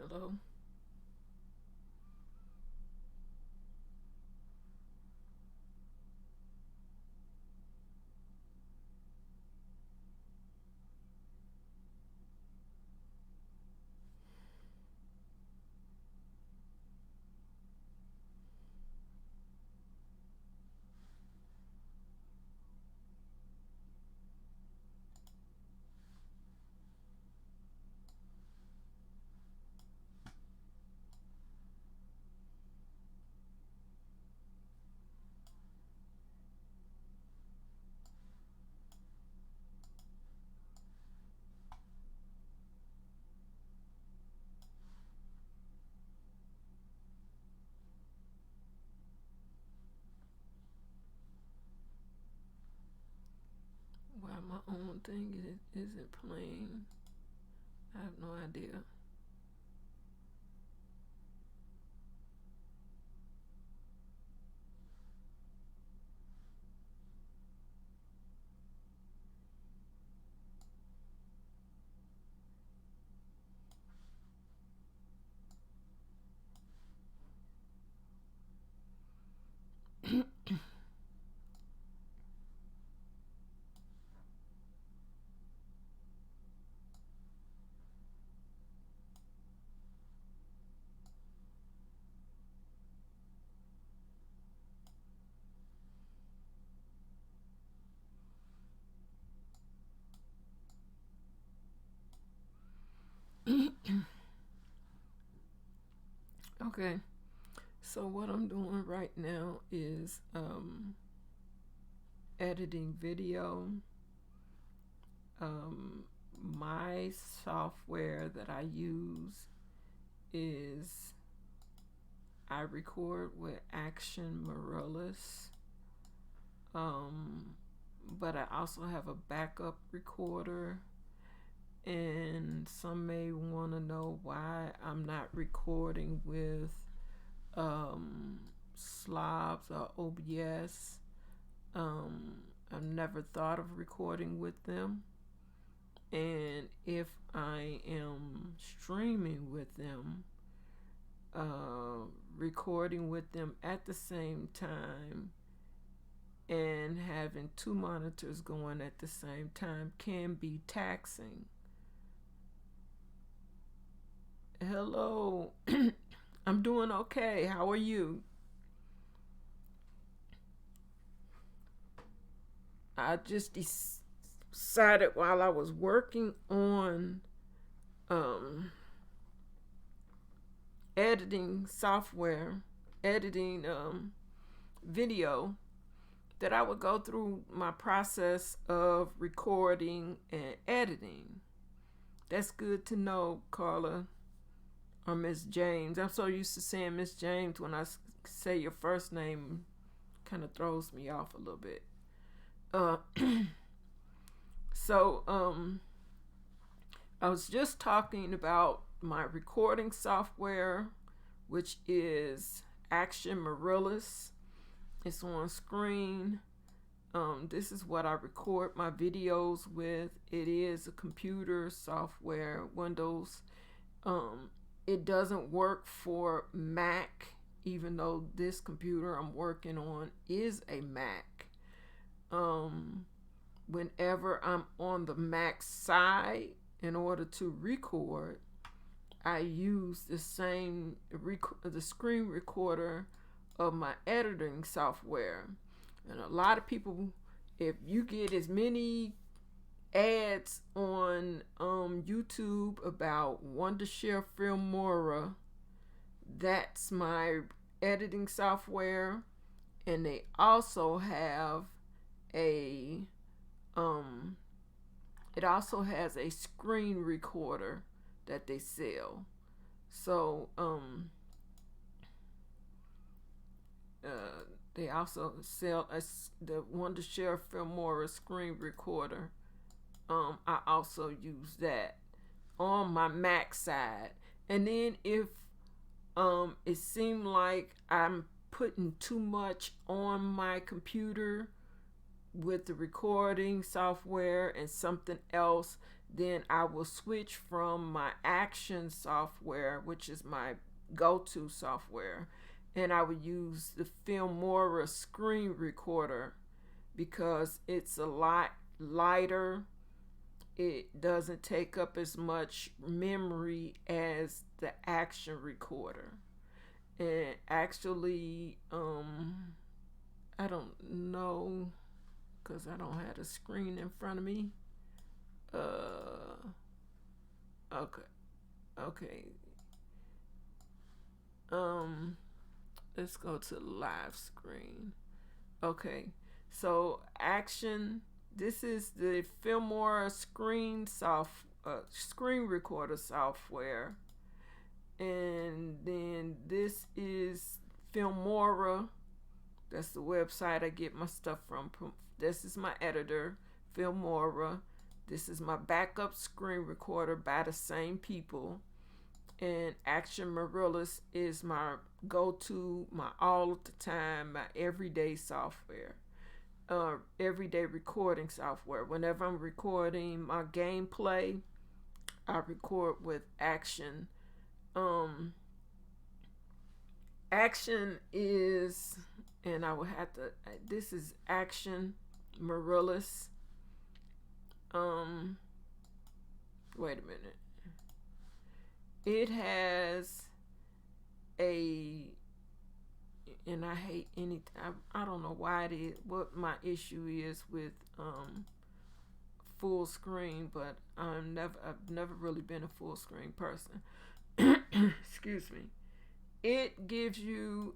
Hello. Why my own thing isn't playing? I have no idea. Okay, so what I'm doing right now is editing video. Um, my software that I use is I record with Action Morellis. But I also have a backup recorder, and some may want to know why I'm not recording with slobs or OBS. I've never thought of recording with them, and if I am streaming with them, recording with them at the same time and having two monitors going at the same time can be taxing. Hello. I'm doing okay. How are you? I just decided while I was working on um, editing software, editing video, that I would go through my process of recording and editing. That's good to know, Carla, or Miss James. I'm so used to saying Miss James when I say your first name, kind of throws me off a little bit. Uh, so I was just talking about my recording software, which is Action Morellis. It's on screen. This is what I record my videos with. It is a computer software, Windows. It doesn't work for Mac, even though this computer I'm working on is a Mac. Whenever I'm on the Mac side, in order to record, I use the same the screen recorder of my editing software. And a lot of people, if you get as many ads on YouTube about Wondershare Filmora, that's my editing software. And they also have a it also has a screen recorder that they sell. So they also sell the Wondershare Filmora screen recorder. I also use that on my Mac side. And then if it seemed like I'm putting too much on my computer with the recording software and something else, then I will switch from my action software, which is my go-to software, and I would use the Filmora screen recorder because it's a lot lighter. It doesn't take up as much memory as the action recorder. And actually, I don't know because I don't have the screen in front of me. Okay. Let's go to live screen. Okay, so action. This is the Filmora screen recorder software, and then this is Filmora. That's the website I get my stuff from. This is my editor, Filmora. This is my backup screen recorder by the same people. And Action Marillus is my go-to, my all the time, my everyday software, everyday recording software. Whenever I'm recording my gameplay, I record with Action. Action is, and I will have to, this is Action Marillus. Wait a minute. It has and I hate anything. I don't know why it is, what my issue is with full screen, but I've never really been a full screen person. Excuse me. It gives you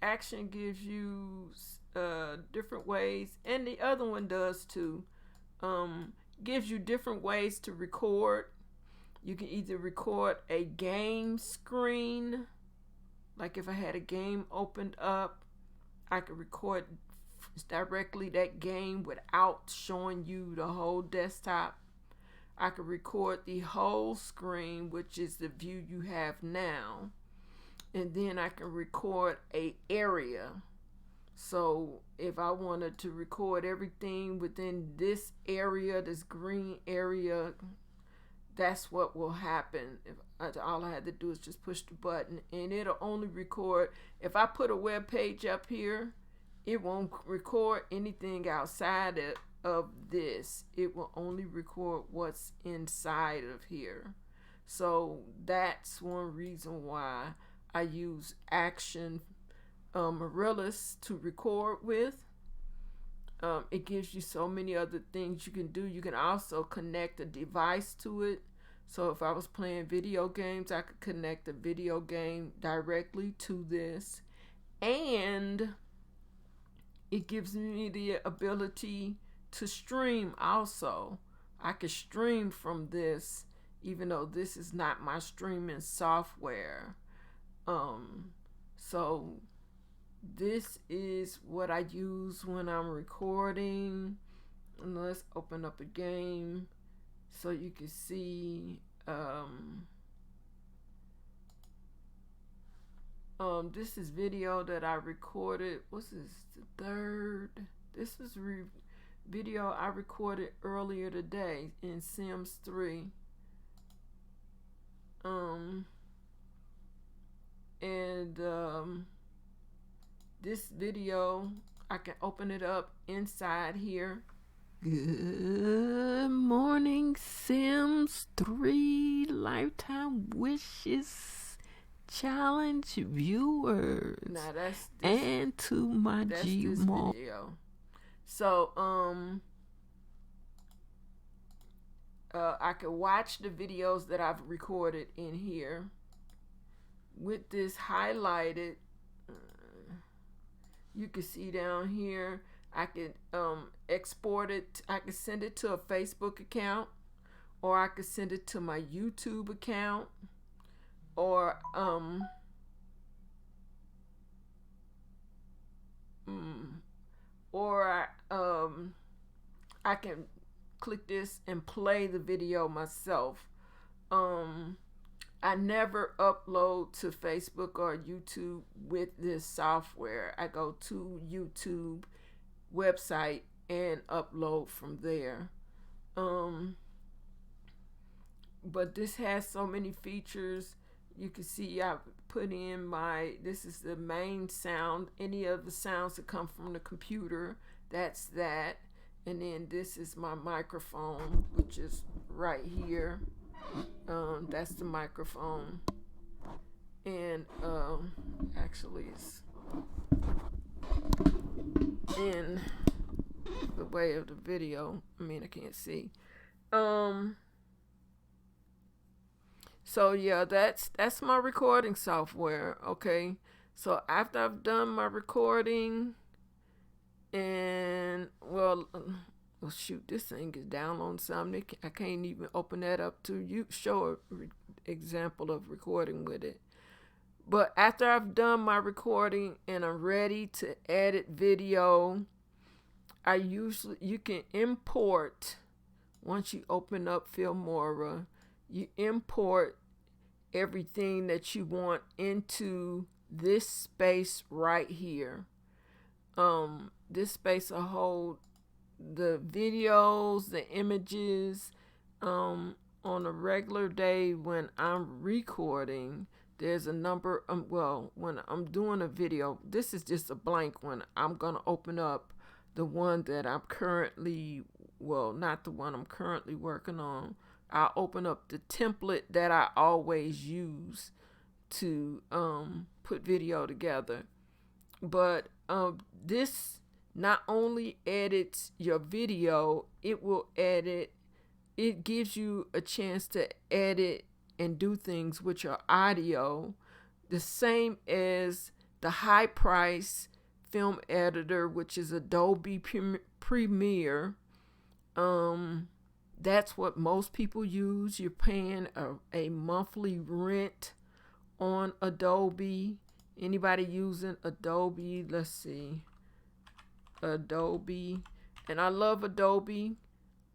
Action gives you different ways, and the other one does too. Gives you different ways to record. You can either record a game screen, like if I had a game opened up, I could record directly that game without showing you the whole desktop. I could record the whole screen, which is the view you have now, and then I can record a area. So if I wanted to record everything within this area, this green area, that's what will happen. All I had to do is just push the button, and it'll only record. If I put a web page up here, it won't record anything outside of this. It will only record what's inside of here. So that's one reason why I use Action Marillus to record with. It gives you so many other things you can do. You can also connect a device to it. So if I was playing video games, I could connect a video game directly to this. And it gives me the ability to stream also. I can stream from this, even though this is not my streaming software. So this is what I use when I'm recording. And let's open up a game so you can see. This is video that I recorded. What's this? The third. This is video I recorded earlier today in Sims 3. This video, I can open it up inside here. Good morning, Sims 3 Lifetime Wishes Challenge viewers. Now and to my Gmail video. So I can watch the videos that I've recorded in here. With this highlighted, you can see down here, I can export it. I can send it to a Facebook account, or I could send it to my YouTube account, or I can click this and play the video myself. I never upload to Facebook or YouTube with this software. I go to YouTube website and upload from there. But this has so many features. You can see I put in this is the main sound. Any of the sounds that come from the computer, that's that. And then this is my microphone, which is right here. That's the microphone. And actually it's in the way of the video. I mean, I can't see. So yeah, that's my recording software. Okay, so after I've done my recording, and well shoot, this thing is downloading something. I can't even open that up to you show an example of recording with it. But after I've done my recording and I'm ready to edit video, you can import. Once you open up Filmora, you import everything that you want into this space right here. This space will hold the videos, the images. On a regular day when I'm recording, there's a number. When I'm doing a video, this is just a blank one. I'm gonna open up the one that I'm currently, not the one I'm currently working on. I'll open up the template that I always use to put video together. But this not only edits your video, it gives you a chance to edit and do things with your audio, the same as the high price film editor, which is Adobe Premiere. That's what most people use. You're paying a monthly rent on Adobe. Anybody using Adobe? Let's see. Adobe. And I love Adobe.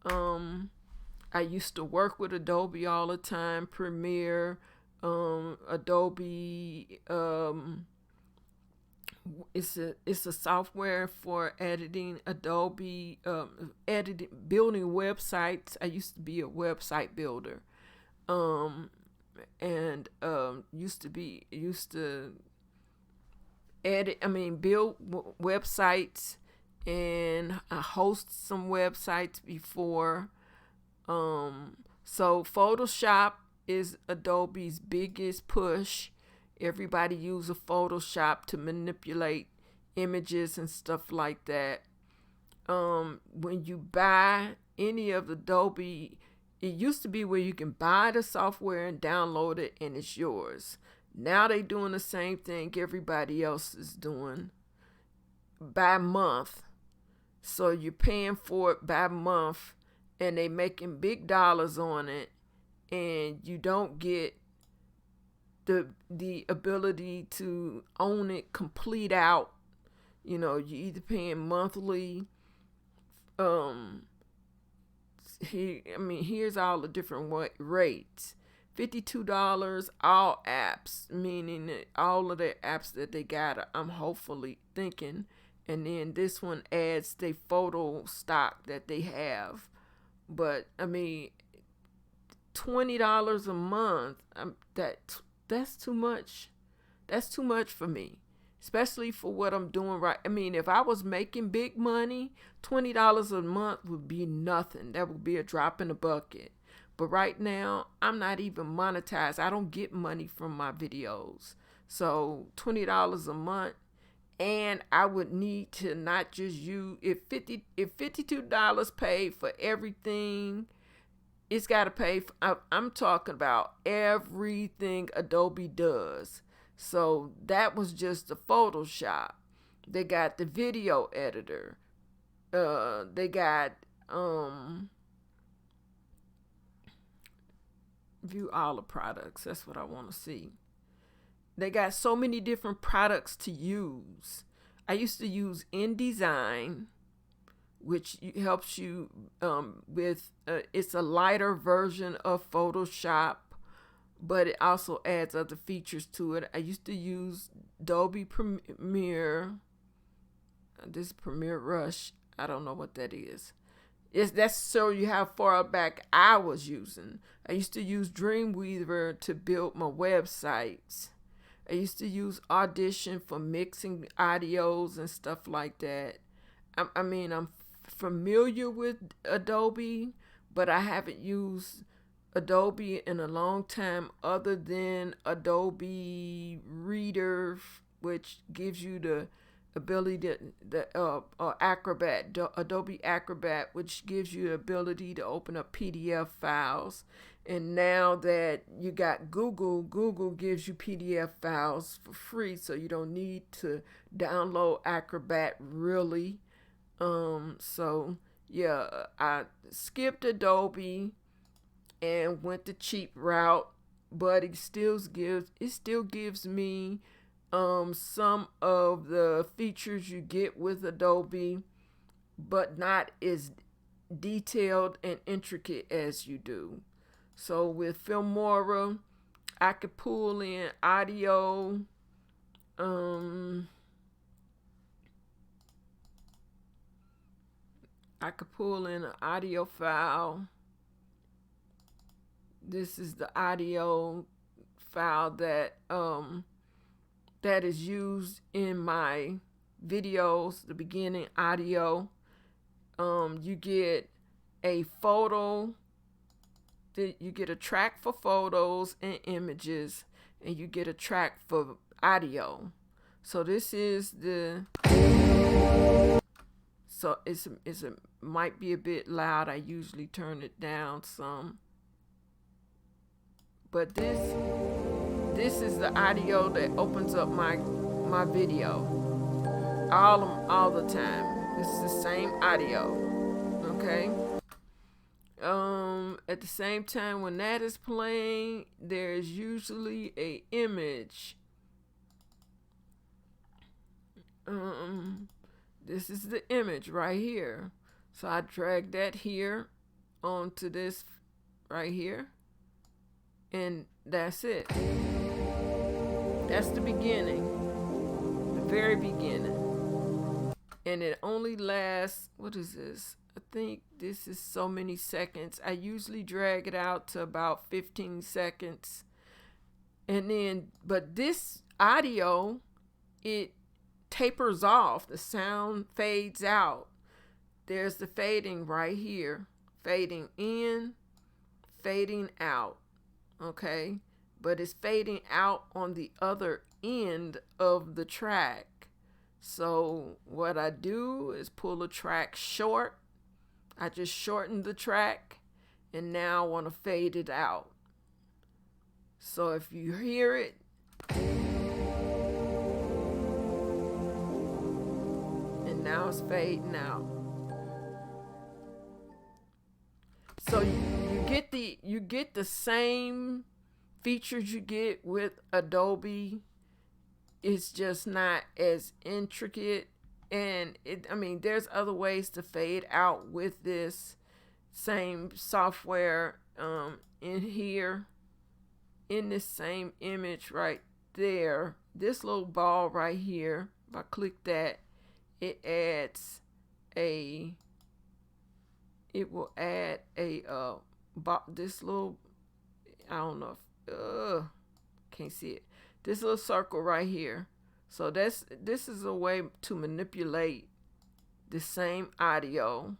I used to work with Adobe all the time. Premiere, Adobe. It's a software for editing. Adobe building websites. I used to be a website builder, and used to build websites, and I host some websites before. So Photoshop is Adobe's biggest push. Everybody uses Photoshop to manipulate images and stuff like that. When you buy any of Adobe, it used to be where you can buy the software and download it and it's yours. Now they doing the same thing everybody else is doing by month. So you're paying for it by month and they making big dollars on it, and you don't get the ability to own it complete out. You're either paying monthly. Here's all the different rates. $52 all apps, meaning that all of the apps that they got, I'm hopefully thinking. And then this one adds the photo stock that they have. But $20 a month, that's too much. That's too much for me, especially for what I'm doing right. If I was making big money, $20 a month would be nothing. That would be a drop in the bucket. But right now, I'm not even monetized. I don't get money from my videos. So $20 a month, and I would need to not just use if $52 paid for everything. It's got to pay for, I'm talking about everything Adobe does. So that was just the Photoshop. They got the video editor. They got view all the products. That's what I want to see. They got so many different products to use. I used to use InDesign, which helps you with, it's a lighter version of Photoshop, but it also adds other features to it. I used to use Adobe Premiere. This is Premiere Rush. I don't know what that is. That's show you how far back I was using. I used to use Dreamweaver to build my websites. I used to use Audition for mixing audios and stuff like that. I mean, I'm familiar with Adobe, but I haven't used Adobe in a long time other than Adobe Reader, which gives you the ability to Adobe Acrobat, which gives you the ability to open up PDF files. And now that you got Google gives you PDF files for free, so you don't need to download Acrobat really. So yeah, I skipped Adobe and went the cheap route, but it still gives me some of the features you get with Adobe, but not as detailed and intricate as you do. So with Filmora, I could pull in audio, I could pull in an audio file. This is the audio file that is used in my videos, the beginning audio. You get a photo, you get a track for photos and images, and you get a track for audio. So this is the, so it might be a bit loud. I usually turn it down some. But this is the audio that opens up my video all the time. This is the same audio. Okay. At the same time, when that is playing, there's usually a image. This is the image right here. So I drag that here onto this right here. And that's it. That's the beginning. The very beginning. And it only lasts, what is this? I think this is so many seconds. I usually drag it out to about 15 seconds. And then, but this audio, it tapers off. The sound fades out. There's the fading right here. Fading in, fading out. Okay, but it's fading out on the other end of the track. So what I do is pull a track short. I just shorten the track, and now I want to fade it out. So if you hear it, and now it's fading out. So you get the same features you get with Adobe. It's just not as intricate, and there's other ways to fade out with this same software in here, in this same image right there. This little ball right here, if I click that, it will add a this little, I don't know if can't see it, this little circle right here. So this is a way to manipulate the same audio.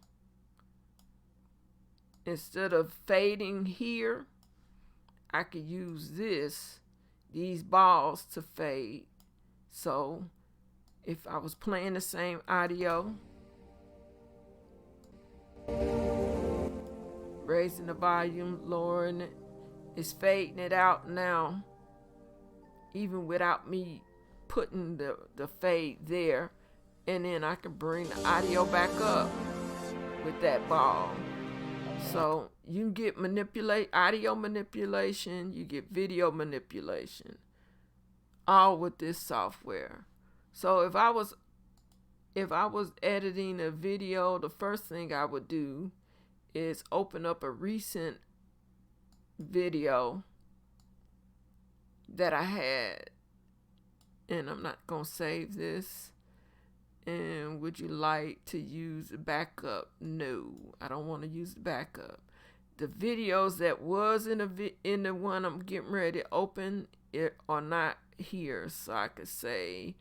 Instead of fading here, I could use these balls to fade. So if I was playing the same audio, raising the volume, lowering it, it's fading it out now, even without me putting the fade there. And then I can bring the audio back up with that ball. So you get audio manipulation, you get video manipulation, all with this software. So if I was editing a video, the first thing I would do is open up a recent video that I had, and I'm not gonna save this, And would you like to use the backup? No, I don't want to use the backup. The videos that was in the one I'm getting ready to open are not here, so I could say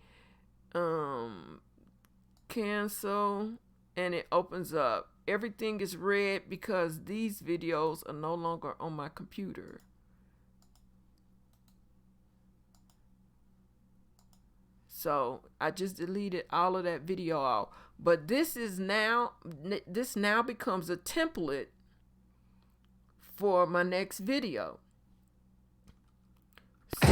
cancel, and it opens up. Everything is red because these videos are no longer on my computer. So I just deleted all of that video out. But this now becomes a template for my next video. So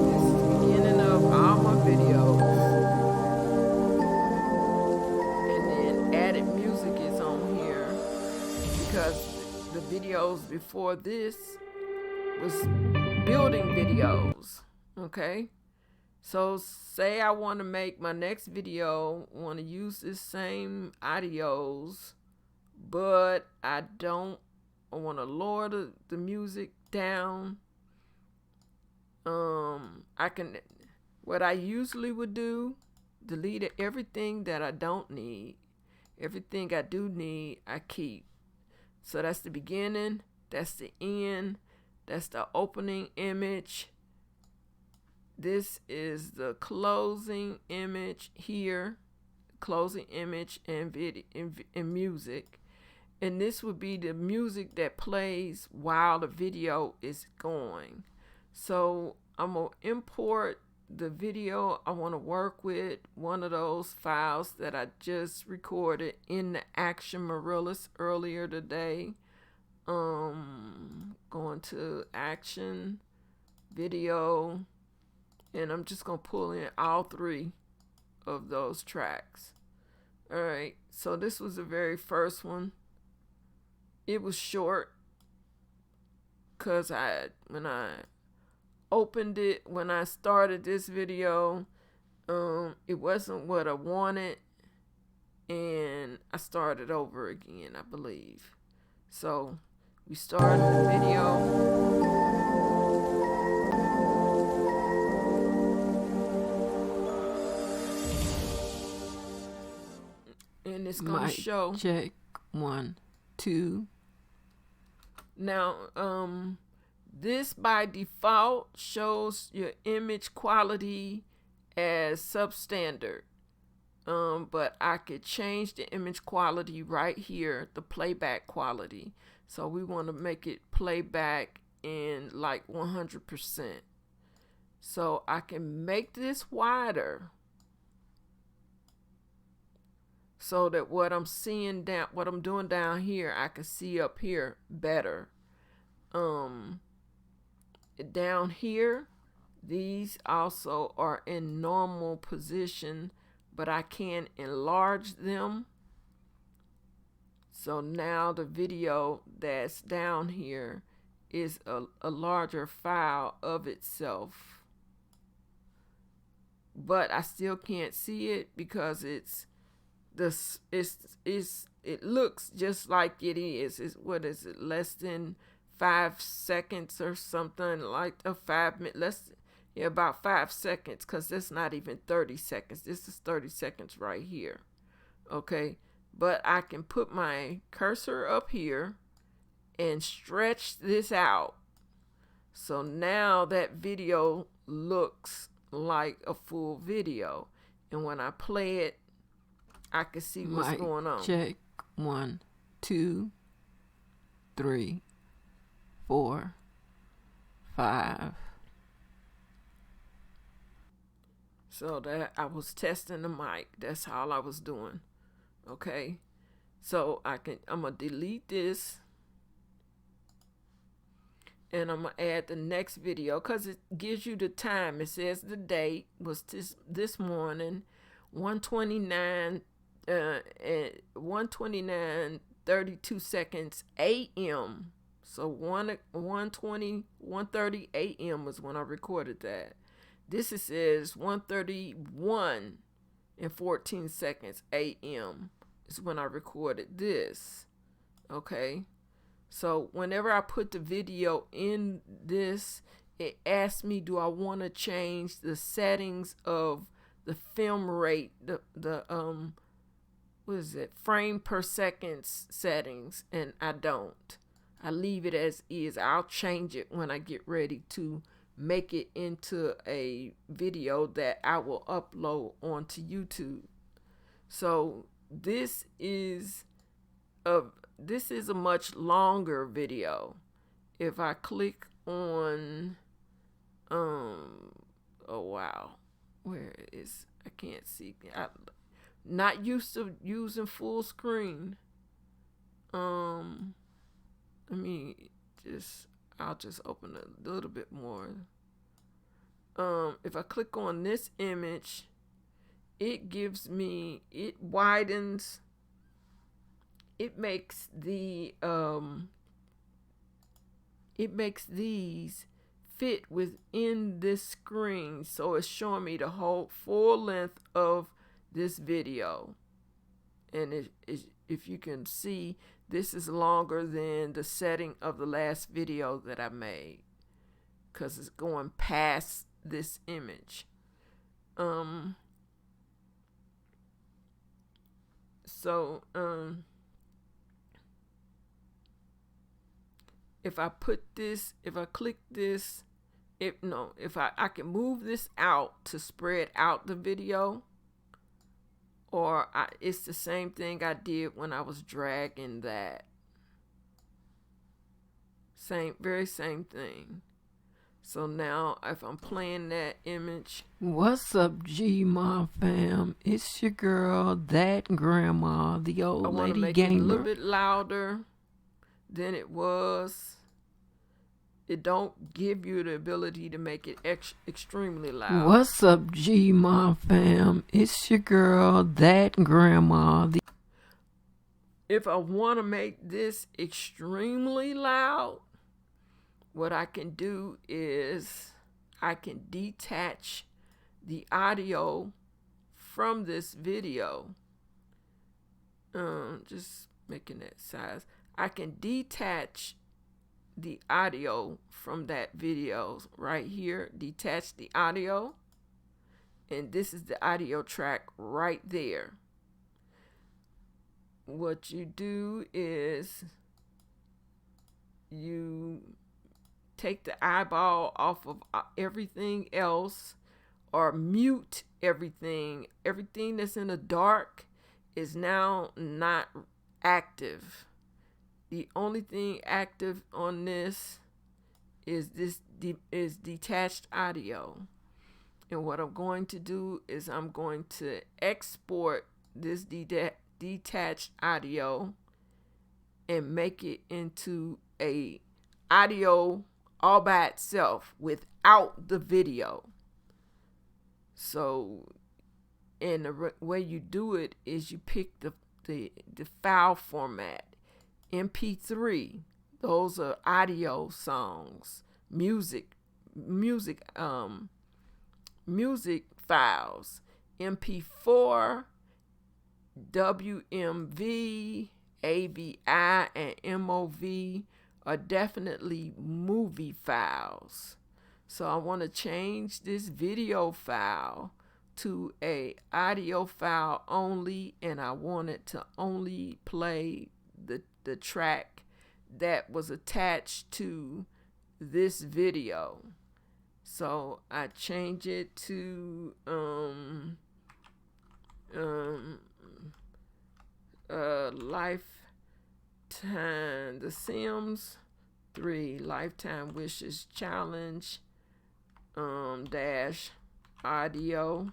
this is the beginning of all my videos. And then added music is on here because the videos before this was building videos. Okay, so say I want to make my next video, want to use this same audios, but I want to lower the music down. I can, what I usually would do, delete everything that I don't need. Everything I do need, I keep. So that's the beginning, that's the end, that's the opening image. This is the closing image here, closing image and video and music. And this would be the music that plays while the video is going. So I'm going to import the video I want to work with, one of those files that I just recorded in the Action Marillis earlier today. Going to Action, Video, and I'm just going to pull in all three of those tracks. All right, so this was the very first one. It was short because when I opened it, when I started this video, it wasn't what I wanted, and I started over again, I believe. So we started the video. And it's going to show. Check 1, 2. Now, this by default shows your image quality as substandard. But I could change the image quality right here, the playback quality. So we want to make it playback in like 100%. So I can make this wider so that what I'm doing down here, I can see up here better. Down here, these also are in normal position, but I can enlarge them. So now the video that's down here is a larger file of itself. But I still can't see it because it looks just like it is. What is it? Less than 5 seconds or something, like a 5 minute, about 5 seconds, because that's not even 30 seconds. This is 30 seconds right here. Okay, but I can put my cursor up here and stretch this out. So now that video looks like a full video. And when I play it, I can see what's going on. Check 1, 2, 3, 4, 5. So that I was testing the mic. That's all I was doing. Okay. So I'm gonna delete this. And I'm gonna add the next video because it gives you the time. It says the date was this morning, 1:29 1:29:32 seconds a.m. So 1:30 a.m. was when I recorded that. This says 1:31:14 seconds a.m. is when I recorded this. Okay. So whenever I put the video in this, it asked me, do I want to change the settings of the film rate, the what is it, frame per second settings, and I don't. I leave it as is. I'll change it when I get ready to make it into a video that I will upload onto YouTube. So this is a much longer video. If I click on oh wow, where is, I can't see. I'm not used to using full screen. Let me I'll just open a little bit more. If I click on this image, it widens, it makes these fit within this screen, so it's showing me the whole full length of this video. And if you can see, this is longer than the setting of the last video that I made, because it's going past this image. If I click this, if I can move this out to spread out the video, or it's the same thing I did when I was dragging that. Very same thing. So now if I'm playing that image. What's up, G-Ma fam? It's your girl, thatGrandma, the old lady gamer. I want to make it a little bit louder than it was. It don't give you the ability to make it extremely loud. What's up, G-Ma fam? It's your girl, thatGrandma. If I want to make this extremely loud, what I can do is I can detach the audio from this video. Just making that size. I can detach the audio from that video right here. Detach the audio. And this is the audio track right there. What you do is you take the eyeball off of everything else, or mute everything. Everything that's in the dark is now not active. The only thing active on this is detached audio. And what I'm going to do is I'm going to export this detached audio and make it into a audio all by itself without the video. So, and the way you do it is you pick the file format. MP3, those are audio songs, music files. MP4, WMV, AVI, and MOV are definitely movie files. So I want to change this video file to a audio file only, and I want it to only play the track that was attached to this video. So I change it to Lifetime, The Sims 3 Lifetime Wishes Challenge dash audio.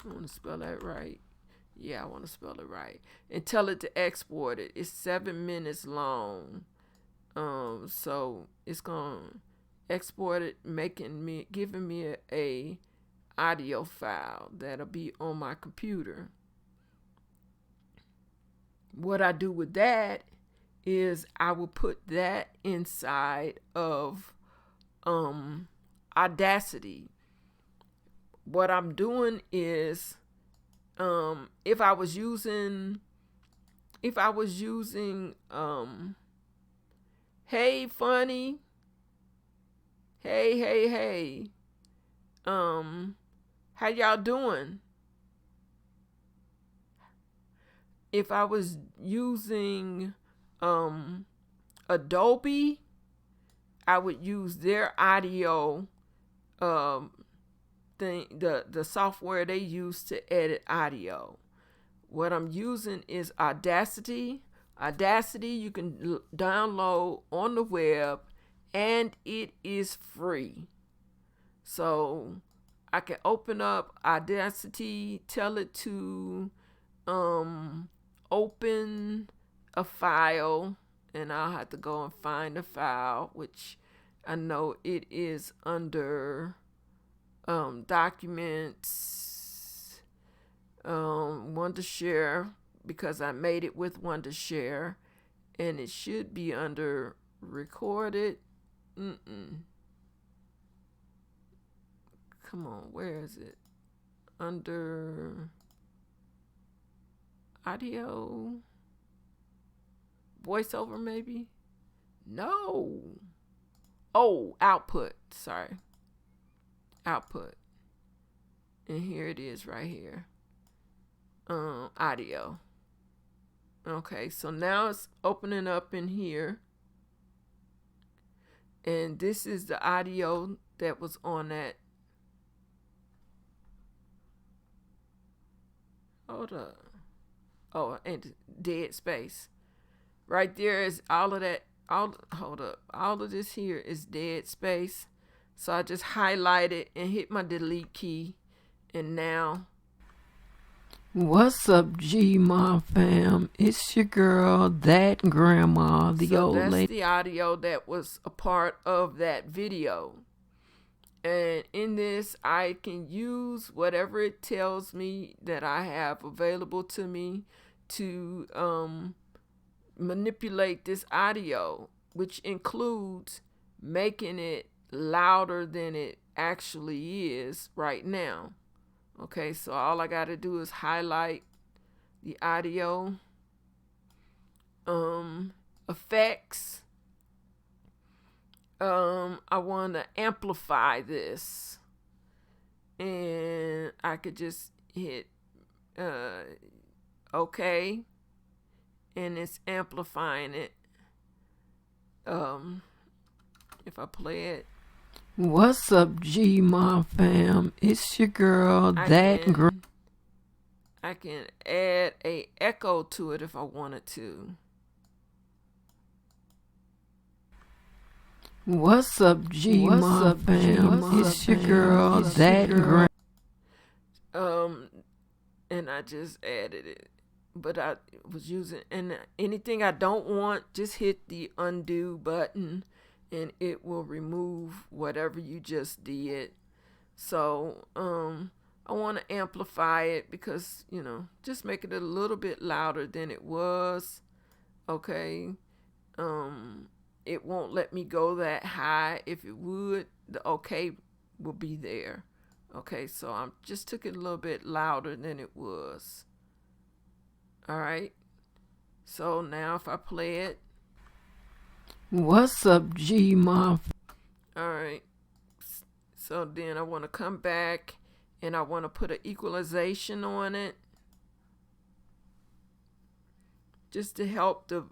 I want to spell that right. Yeah, I want to spell it right. And tell it to export it. It's 7 minutes long. So it's gonna export it, giving me a audio file that'll be on my computer. What I do with that is I will put that inside of Audacity. What I'm doing is if I was using Hey Funny, Hey. How y'all doing? If I was using Adobe, I would use their audio um thing, the software they use to edit audio. What I'm using is Audacity. Audacity you can download on the web, and it is free. So I can open up Audacity, tell it to open a file, and I'll have to go and find the file, which I know it is under documents, Wondershare, because I made it with Wondershare, and it should be under recorded. Come on, where is it? Under audio, voiceover, maybe? No. Oh, output. Sorry. Output. And here it is right here. Audio. Okay, so now it's opening up in here. And this is the audio that was on that. Hold up. Oh, and dead space. Right there is all of that. Hold up. All of this here is dead space. So I just highlight it and hit my delete key. And now. What's up, G-Ma fam? It's your girl, thatGrandma, the old lady. So that's the audio that was a part of that video. And in this, I can use whatever it tells me that I have available to me to manipulate this audio, which includes making it louder than it actually is right now. Okay, so all I got to do is highlight the audio, effects. I want to amplify this, and I could just hit OK, and it's amplifying it. If I play it. What's up, G-Ma fam? It's your girl, thatGrandma. I can add a echo to it if I wanted to. What's up, G-Ma fam? It's your girl, thatGrandma. And I just added it. But I was using, and anything I don't want, just hit the undo button, and it will remove whatever you just did. So, I want to amplify it because, just make it a little bit louder than it was. Okay. It won't let me go that high. If it would, the OK will be there. Okay, so I just took it a little bit louder than it was. All right. So now if I play it. What's up, G-Ma? All right. So then I want to come back and I want to put an equalization on it. Just to help the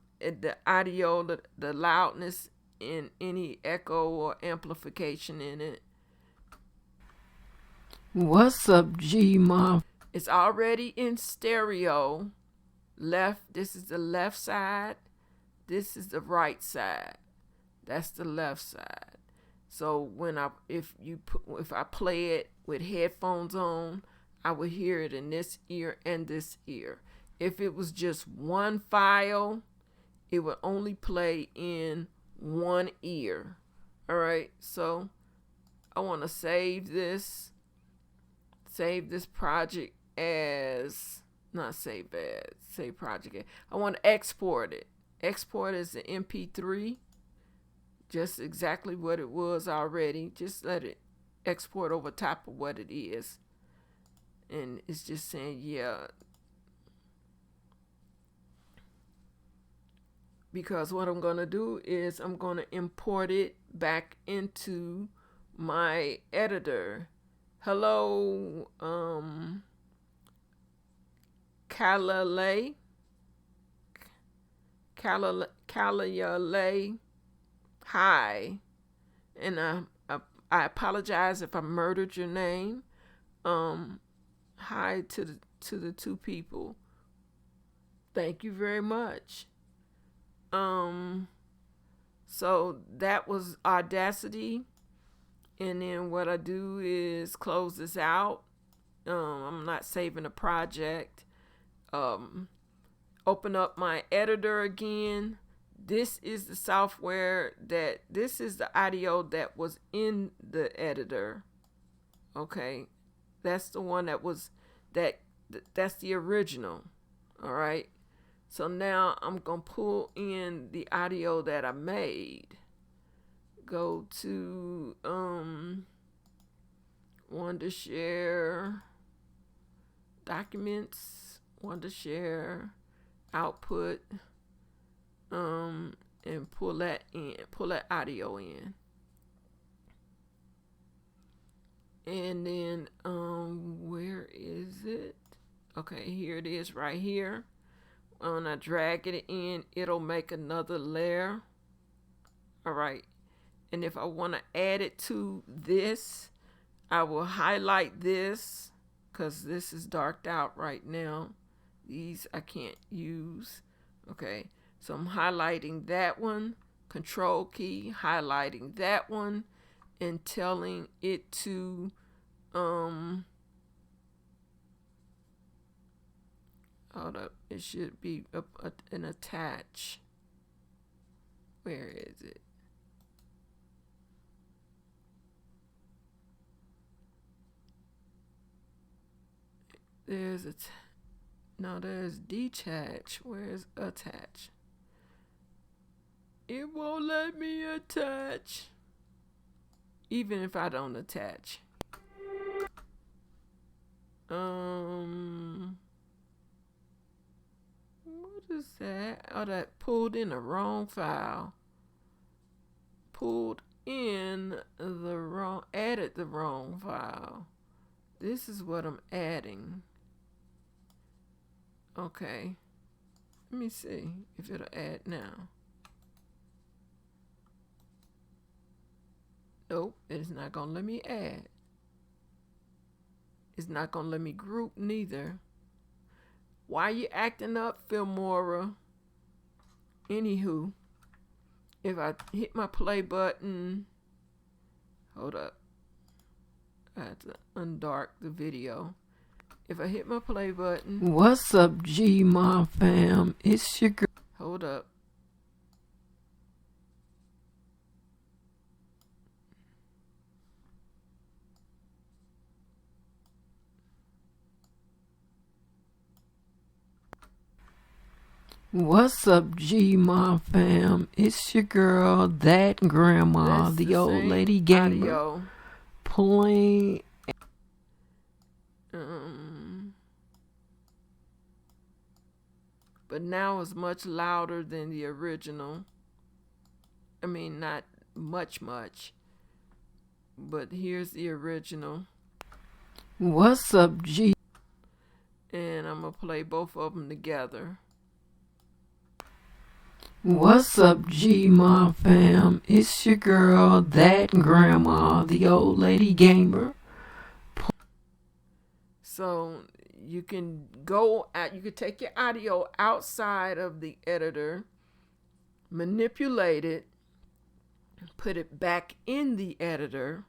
audio, the loudness, and any echo or amplification in it. What's up, G-Ma? It's already in stereo. This is the left side. This is the right side. That's the left side. So if I play it with headphones on, I would hear it in this ear and this ear. If it was just one file, it would only play in one ear. All right. So I want to save this project as, not save project as. I want to export it. Export as an MP3. Just exactly what it was already. Just let it export over top of what it is. And it's just saying, yeah. Because what I'm going to do is I'm going to import it back into my editor. Hello, Kalalay. Kalalay. Hi. And I apologize if I murdered your name. Hi to the two people. Thank you very much. So that was Audacity. And then what I do is close this out. I'm not saving a project. Open up my editor again. This is the software this is the audio that was in the editor. Okay. That's the one that's the original. All right. So now I'm going to pull in the audio that I made. Go to Wondershare Documents, Wondershare Output, and pull that audio in. And then where is it? Okay, here it is right here. When I drag it in, it'll make another layer. All right. And if I want to add it to this, I will highlight this because this is darked out right now. These I can't use. Okay. So I'm highlighting that one, Control key, highlighting that one, and telling it to hold up, it should be an attach. Where is it? There's there's detach. Where's attach? It won't let me attach. Even if I don't attach. What is that? Oh, that pulled in the wrong file. Added the wrong file. This is what I'm adding. Okay. Let me see if it'll add now. Nope, it's not gonna let me add. It's not gonna let me group neither. Why you acting up, Filmora? Anywho, if I hit my play button, hold up. I have to undark the video. If I hit my play button. What's up, G-Ma fam? It's your girl. Hold up. What's up, G-Ma fam? It's your girl, thatGrandma, the old lady gamer, playing. But now it's much louder than the original. I mean, not much, but here's the original. What's up, G? And I'm gonna play both of them together. What's up, G-Ma fam? It's your girl, thatGrandma, the old lady gamer. So you can you can take your audio outside of the editor, manipulate it, put it back in the editor,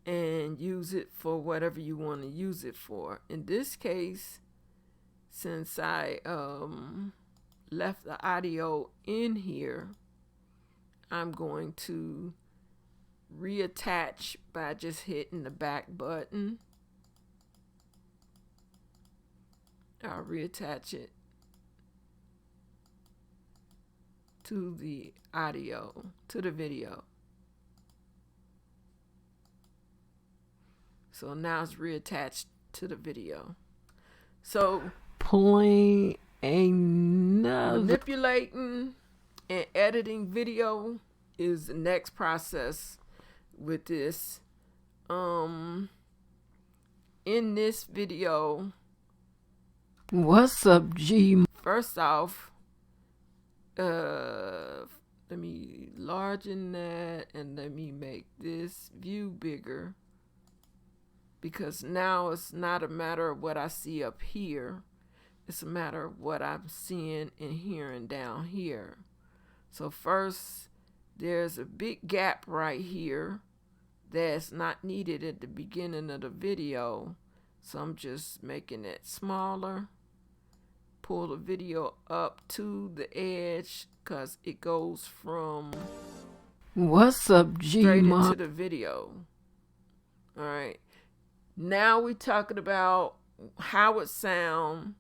and use it for whatever you want to use it for. In this case, since I left the audio in here, I'm going to reattach by just hitting the back button. I'll reattach it to the audio, to the video. So now it's reattached to the video. So playing another. Manipulating and editing video is the next process with this. In this video, what's up, G? First off, let me largen that and let me make this view bigger, because now it's not a matter of what I see up here. It's a matter of what I'm seeing and hearing down here. So first, there's a big gap right here that's not needed at the beginning of the video. So I'm just making it smaller. Pull the video up to the edge because it goes from what's up, G? Straight into the video. All right. Now we're talking about how it sounds,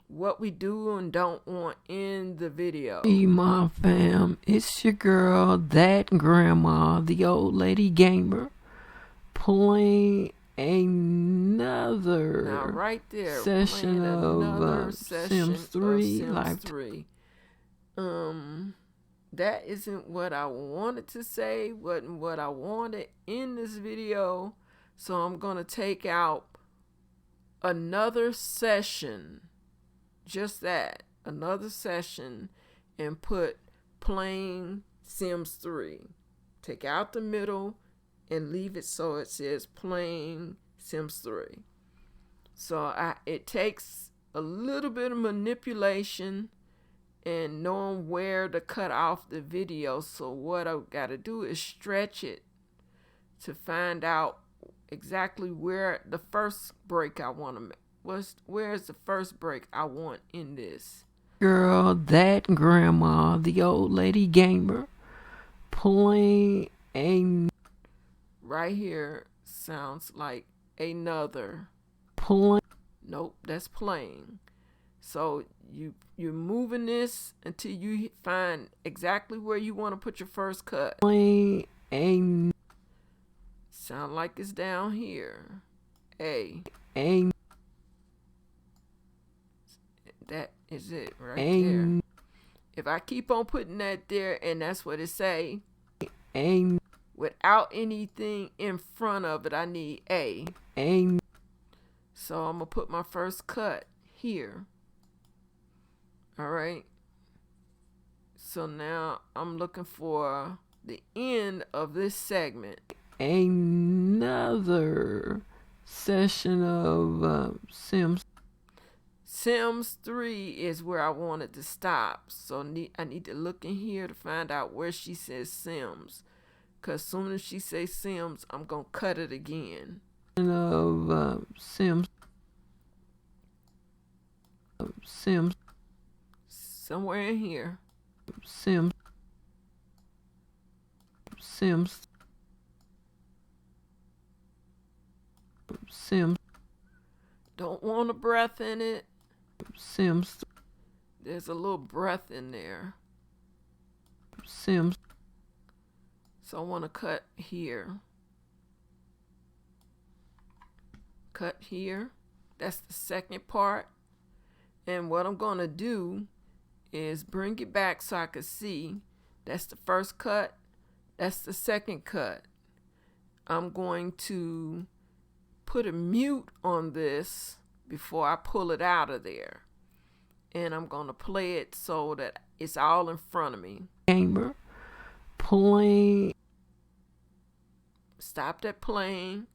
what we do and don't want in the video. Hey, my fam, it's your girl, thatGrandma, the old lady gamer, playing another now right there, session of Sims 3 Live 3. That isn't what I wanted to say, wasn't what I wanted in this video. So I'm gonna take out another session, just that, another session, and put playing Sims 3. Take out the middle and leave it so it says playing Sims 3. So it takes a little bit of manipulation and knowing where to cut off the video. So what I've got to do is stretch it to find out exactly where the first break I want to make. Where's the first break I want in this? Girl, thatGrandma, the old lady gamer, playing a right here sounds like another nope, that's playing. So you're moving this until you find exactly where you want to put your first cut. Playing a sound like it's down here. A that is it right there. If I keep on putting that there and that's what it say, without anything in front of it, I need A. So I'm gonna put my first cut here. All right. So now I'm looking for the end of this segment. Another session of Sims 3 is where I wanted to stop. So I need to look in here to find out where she says Sims. Because as soon as she says Sims, I'm going to cut it again. Of Sims. Somewhere in here. Sims. Don't want a breath in it. Sims. There's a little breath in there. Sims. So I want to cut here. Cut here. That's the second part. And what I'm going to do is bring it back so I can see. That's the first cut. That's the second cut. I'm going to put a mute on this before I pull it out of there. And I'm going to play it so that it's all in front of me. Gamer. Playing. Stop that playing.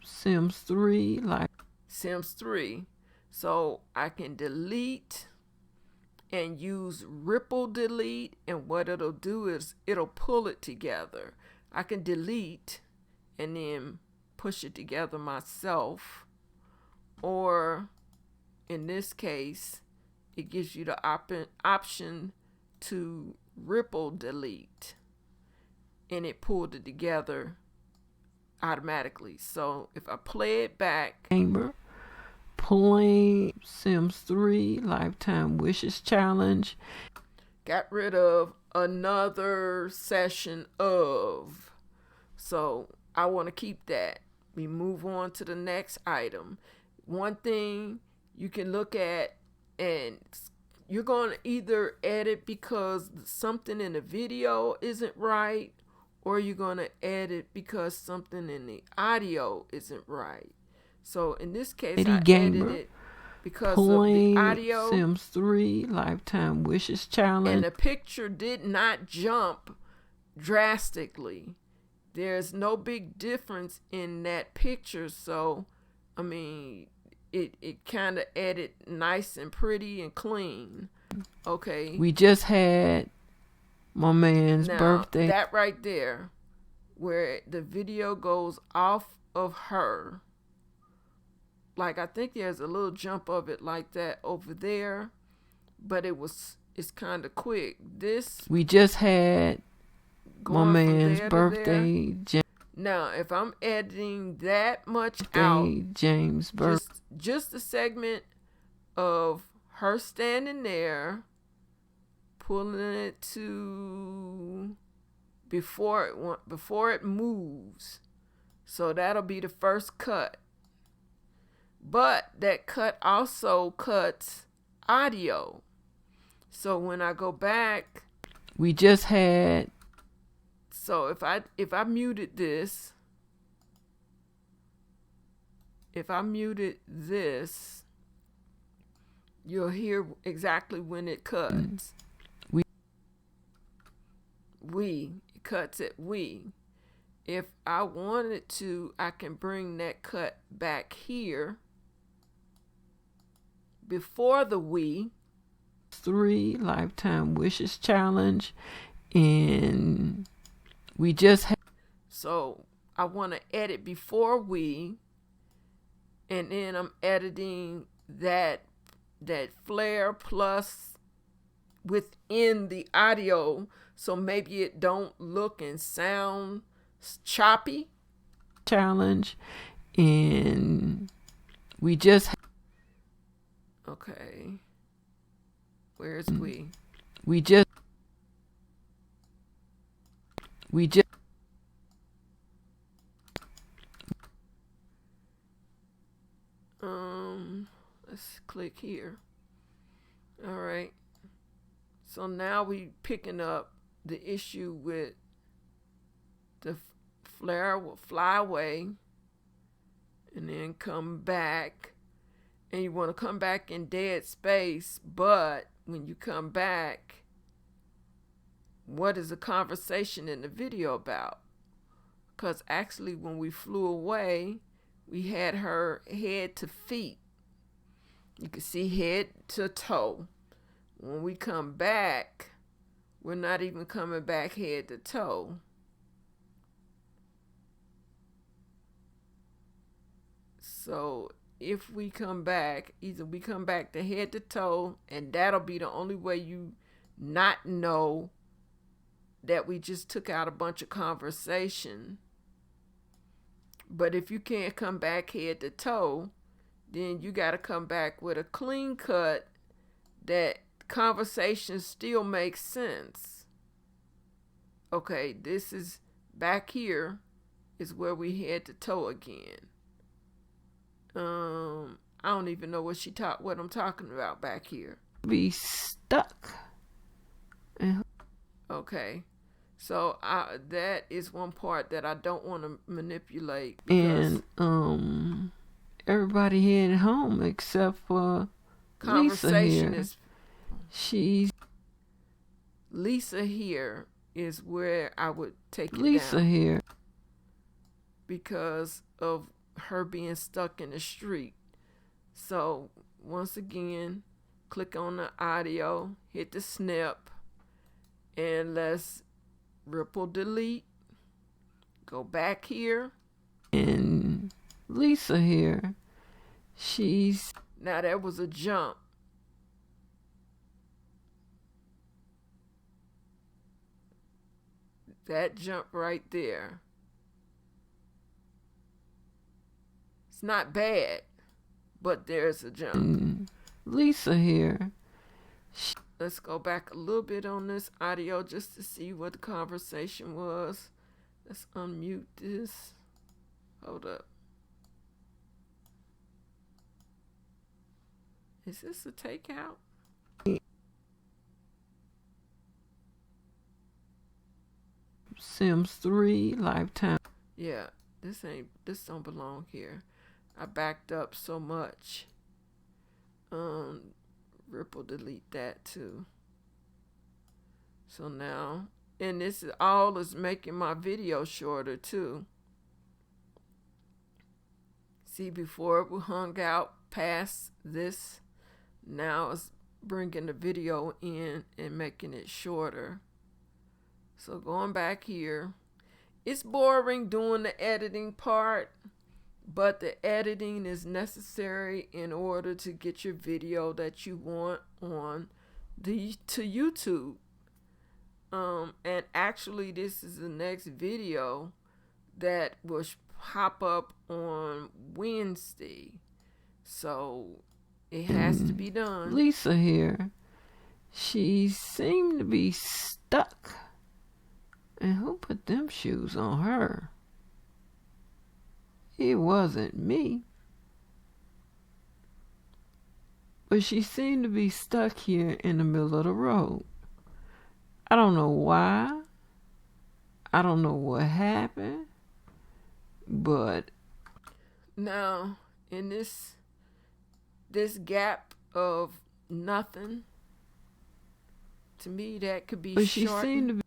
Sims 3. Like Sims 3. So I can delete and use ripple delete. And what it'll do is it'll pull it together. I can delete and then push it together myself. Or in this case, it gives you the option to ripple delete. And it pulled it together automatically. So if I play it back. Gamer. Playing Sims 3 Lifetime Wishes Challenge. Got rid of another session of. So I want to keep that. We move on to the next item. One thing you can look at, and you're going to either edit because something in the video isn't right, or you're going to edit because something in the audio isn't right. So in this case, I edited it because of the audio. Sims 3 Lifetime Wishes Challenge. And the picture did not jump drastically. There's no big difference in that picture. So, I mean, it kind of edit nice and pretty and clean. Okay. We just had my man's birthday. That right there, where the video goes off of her. Like, I think there's a little jump of it like that over there, but it's kind of quick. We just had my man's birthday. Now, if I'm editing that much out, James' birthday, just a segment of her standing there, pulling it to before it moves, so that'll be the first cut. But that cut also cuts audio. So when I go back, we just had. So if I muted this, you'll hear exactly when it cuts. It cuts at we. If I wanted to, I can bring that cut back here before the we. 3 Lifetime Wishes Challenge, and we just had. So I want to edit before we, and then I'm editing that flare plus within the audio, so maybe it don't look and sound choppy. Challenge, and we just. Okay. Where's we? We just. Let's click here. All right. So now we picking up the issue with the flare will fly away and then come back, and you want to come back in dead space, but when you come back, what is the conversation in the video about? Because actually when we flew away, we had her head to feet. You can see head to toe. When we come back, we're not even coming back head to toe. So if we come back, either we come back to head to toe, and that'll be the only way you not know that we just took out a bunch of conversation. But if you can't come back head to toe, then you got to come back with a clean cut that conversation still makes sense. Okay, this is back here is where we head to toe again. I don't even know what I'm talking about back here. Be stuck. Okay. So that is one part that I don't want to manipulate. And everybody headed home except for conversation Lisa here. Lisa here is where I would take it Lisa down. Here. Because of her being stuck in the street. So once again, click on the audio, hit the snip, and let's ripple delete. Go back here. And Lisa here. Now there was a jump. That jump right there. It's not bad, but there's a jump. And Lisa here. Let's go back a little bit on this audio just to see what the conversation was. Let's unmute this. Hold up. Is this a takeout? Sims 3 lifetime. Yeah, this don't belong here. I backed up so much. Ripple delete that too. So now, and this is making my video shorter too. See, before we hung out past this, now it's bringing the video in and making it shorter. So going back here, it's boring doing the editing part, but the editing is necessary in order to get your video that you want on to YouTube. And actually, this is the next video that will pop up on Wednesday. So it has to be done. Lisa here. She seemed to be stuck. And who put them shoes on her? It wasn't me. But she seemed to be stuck here in the middle of the road. I don't know why. I don't know what happened. But now, in this gap of nothing, to me that could be she shortened. seemed to be.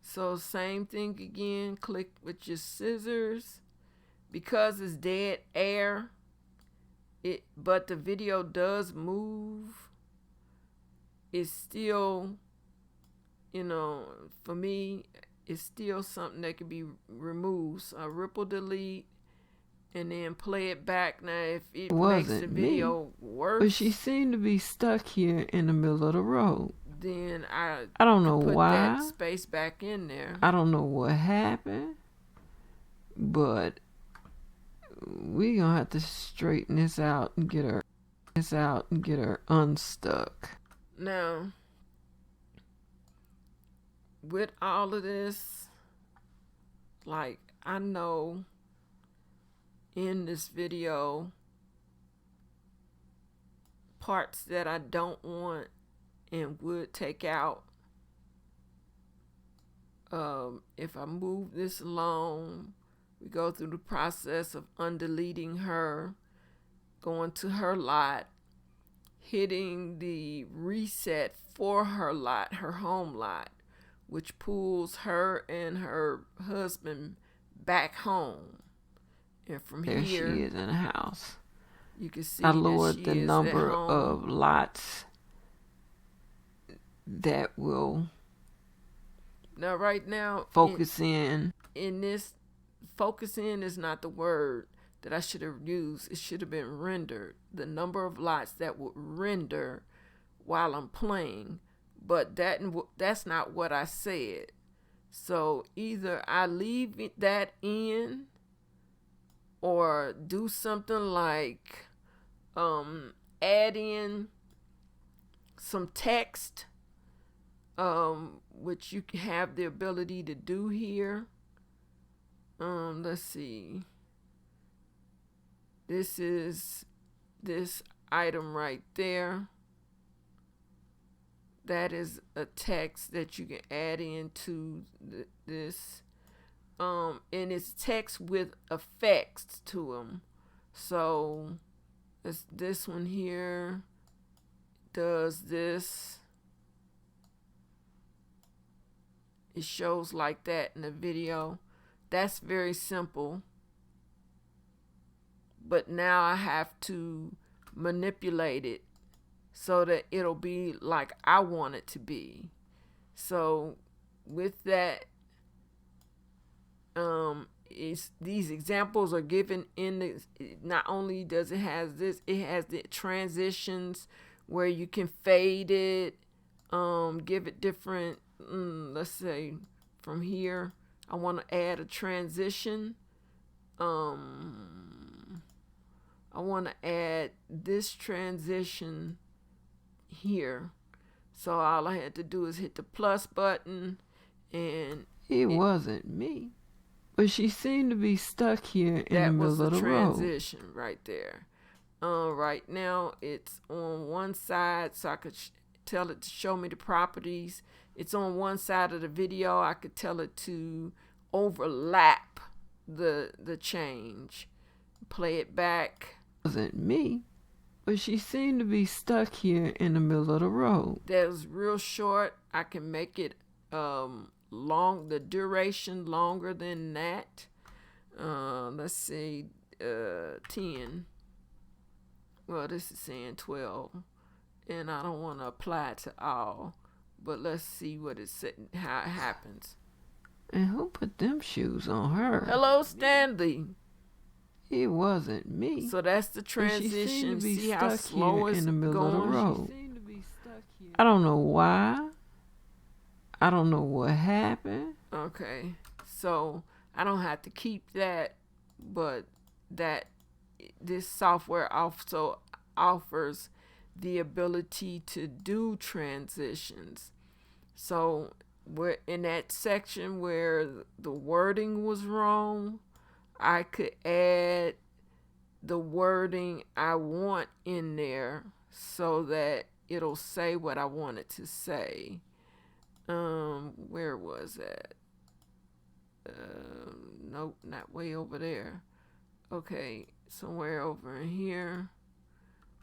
So same thing again, click with your scissors. Because it's dead air, but the video does move, it's still, for me, it's still something that can be removed. So I ripple delete and then play it back. Now, if it makes the video worse. But she seemed to be stuck here in the middle of the road. Then I don't know put why. That space back in there. I don't know what happened. But we gonna have to straighten this out and get her unstuck. Now, with all of this, like, I know in this video parts that I don't want and would take out. If I move this along, we go through the process of undeleting her, going to her lot, hitting the reset for her lot, her home lot, which pulls her and her husband back home. And from there here, she is in the house. You can see I lowered the number of lots that will now right now focus in this. Focus in is not the word that I should have used. It should have been rendered. The number of lots that would render while I'm playing. But that's not what I said. So either I leave that in or do something like add in some text, which you have the ability to do here. Let's see. This is this item right there. That is a text that you can add into this. And it's text with effects to them. So it's this one here does this. It shows like that in the video. That's very simple. But now I have to manipulate it so that it'll be like I want it to be. So with that, these examples are given in the, not only does it has this, it has the transitions where you can fade it, give it different, let's say from here, I want to add a transition. I want to add this transition here. So all I had to do is hit the plus button, and it wasn't me. But she seemed to be stuck here in the middle of the road. That was the transition right there. Right now it's on one side, so I could tell it to show me the properties. it's on one side of the video, I could tell it to overlap the change. Play it back. It wasn't me, but she seemed to be stuck here in the middle of the road. That was real short. I can make it the duration longer than that. Let's see, 10. Well, this is saying 12, and I don't want to apply it to all, but let's see what it's how it happens. And who put them shoes on her? Hello, Stanley. It wasn't me. So that's the transition. See how slow it's in the middle going? Of the road. I don't know why. I don't know what happened. Okay, so I don't have to keep that, but this software also offers the ability to do transitions. So we're in that section where the wording was wrong, I could add the wording I want in there so that it'll say what I want it to say. Where was that? Nope, not way over there. Okay, somewhere over in here.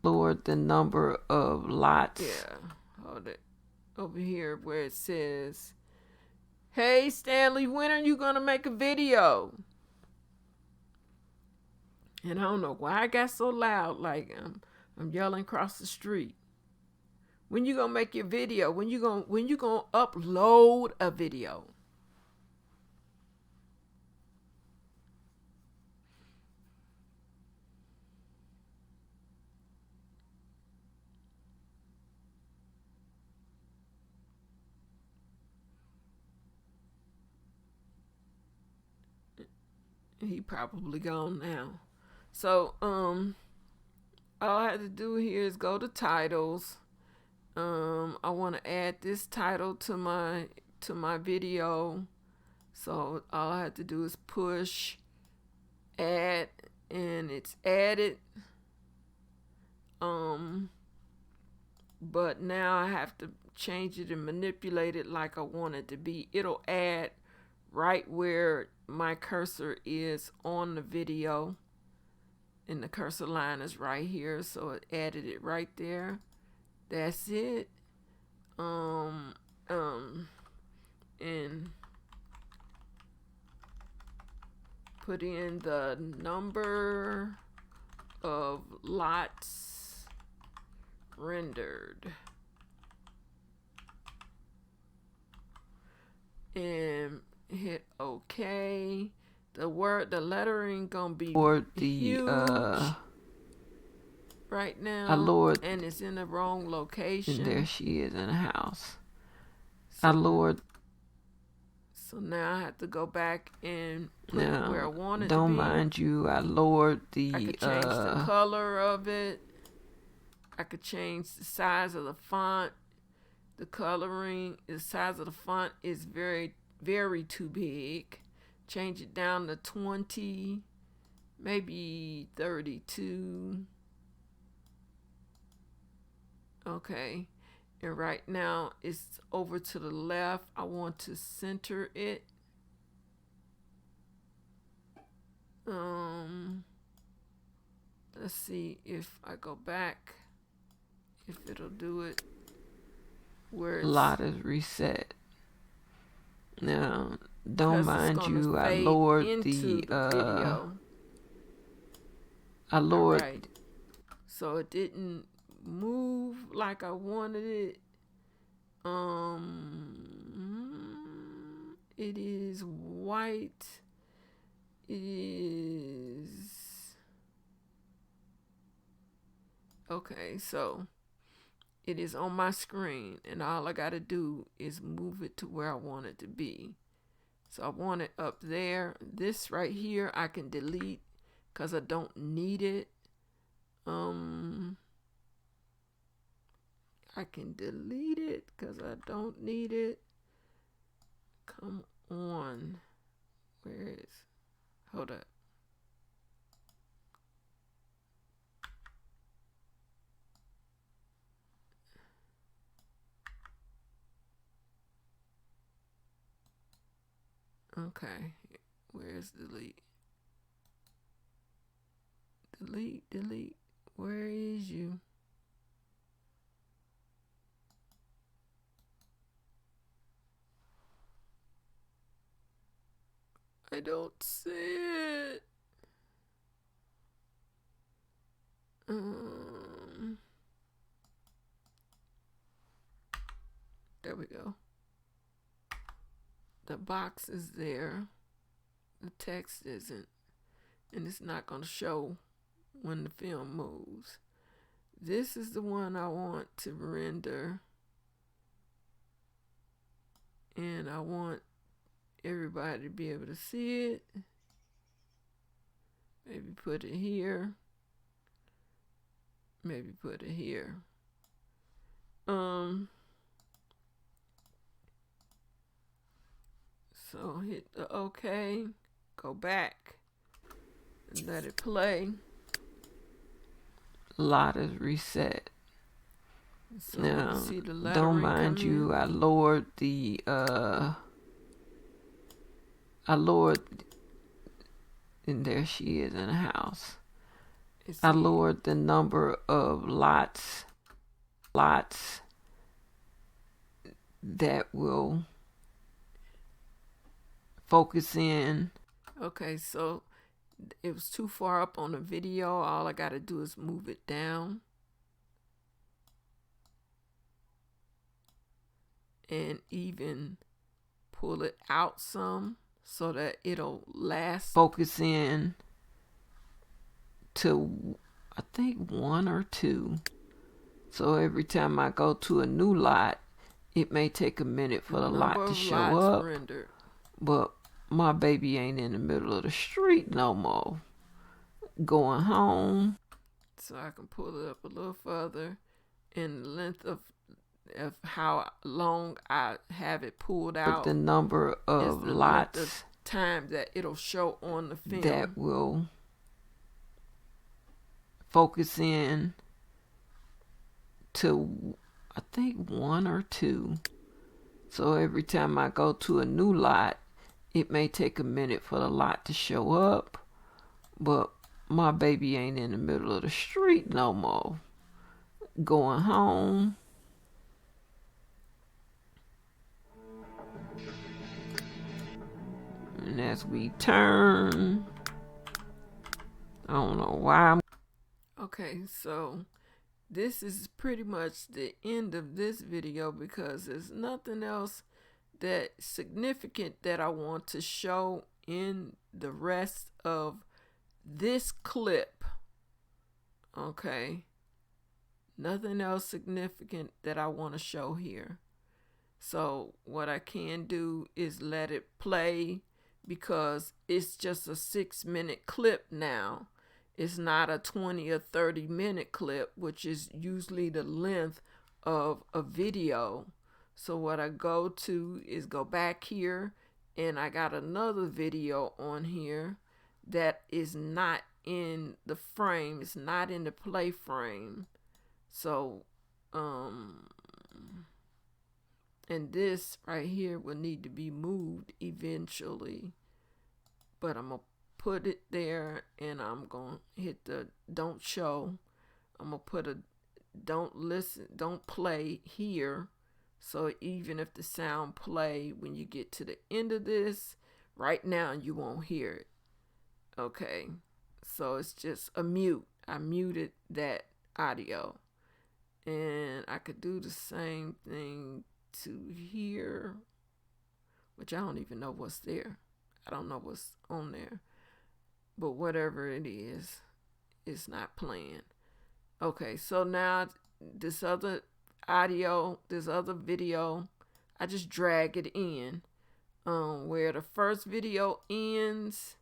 Lord, the number of lots. Yeah, hold it. Over here where it says, "Hey Stanley, when are you gonna make a video?" And I don't know why I got so loud, like I'm yelling across the street. When you gonna make your video? When you gonna upload a video? He probably gone now. So all I have to do here is go to titles. I want to add this title to my video. So all I have to do is push add, and it's added. But now I have to change it and manipulate it like I want it to be. It'll add right where my cursor is on the video, and the cursor line is right here, so it added it right there. That's it. And put in the number of lots rendered, and hit OK. The lettering gonna be huge right now, and it's in the wrong location. And there she is in the house. So now I have to go back and put it where I want it to be. Don't mind you, I lowered the I could change the color of it. I could change the size of the font. The coloring, the size of the font is very, very too big. Change it down to 20, maybe 32. Okay, and right now it's over to the left. I want to center it. Let's see if I go back, if it'll do it. Where lot is reset. Now, don't mind you, I lowered the video. I lowered. Right. So it didn't move like I wanted it. It is white. It is okay. So it is on my screen, and all I gotta do is move it to where I want it to be. So I want it up there. This right here I can delete because I don't need it. I can delete it because I don't need it. Come on. Where is? Hold up. Okay, where's delete? Delete. Where is you? I don't see it. There we go. The box is there. The text isn't. And it's not going to show when the film moves. This is the one I want to render. And I want everybody to be able to see it. Maybe put it here. Maybe put it here. So hit the OK. Go back. And let it play. Lot is reset. So now, see the don't mind you, I lowered the and there she is in the house. I lowered the number of lots that will focus in. Okay, so it was too far up on the video. All I got to do is move it down. And even pull it out some so that it'll last. Focus in to, I think, 1 or 2. So every time I go to a new lot, it may take a minute for the lot to show up. Rendered. But my baby ain't in the middle of the street no more. Going home. So I can pull it up a little further. And the length of how long I have it pulled out. The number of lots of time that it'll show on the film. That will focus in to, I think, 1 or 2. So every time I go to a new lot, it may take a minute for the lot to show up. But my baby ain't in the middle of the street no more. Going home. And as we turn, I don't know why. Okay, so this is pretty much the end of this video because there's nothing else that's significant that I want to show in the rest of this clip. Okay, nothing else significant that I want to show here. So what I can do is let it play because it's just a 6-minute clip now. It's not a 20 or 30-minute clip, which is usually the length of a video. So what I go to is go back here, and I got another video on here that is not in the frame. It's not in the play frame. So, and this right here will need to be moved eventually. But I'm going to put it there, and I'm going to hit the don't show. I'm going to put a don't play here. So even if the sound play when you get to the end of this, right now you won't hear it. Okay, so it's just a mute. I muted that audio. And I could do the same thing to here, which I don't even know what's there. I don't know what's on there. But whatever it is, it's not playing. Okay, so now this other audio, this other video, I just drag it in. Where the first video ends,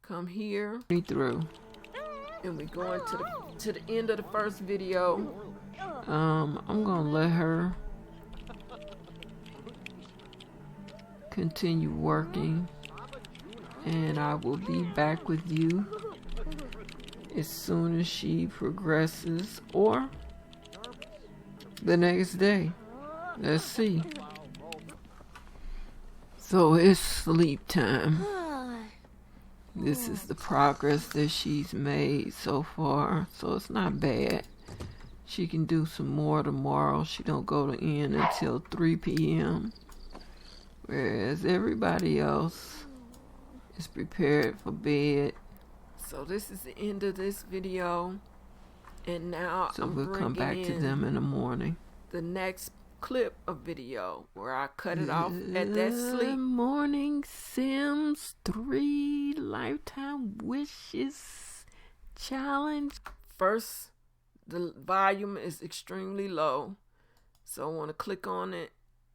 come here. Through. And we go into to the end of the first video. I'm gonna let her continue working, and I will be back with you as soon as she progresses, or the next day. Let's see. So it's sleep time. This is the progress that she's made so far, so it's not bad. She can do some more tomorrow. She don't go to end until 3 p.m. Whereas everybody else is prepared for bed. So this is the end of this video. And now So I'm we'll come back to them in the morning. The next clip of video where I cut it off at that sleep. Morning Sims 3 Lifetime Wishes Challenge. First, the volume is extremely low. So I want to click on it,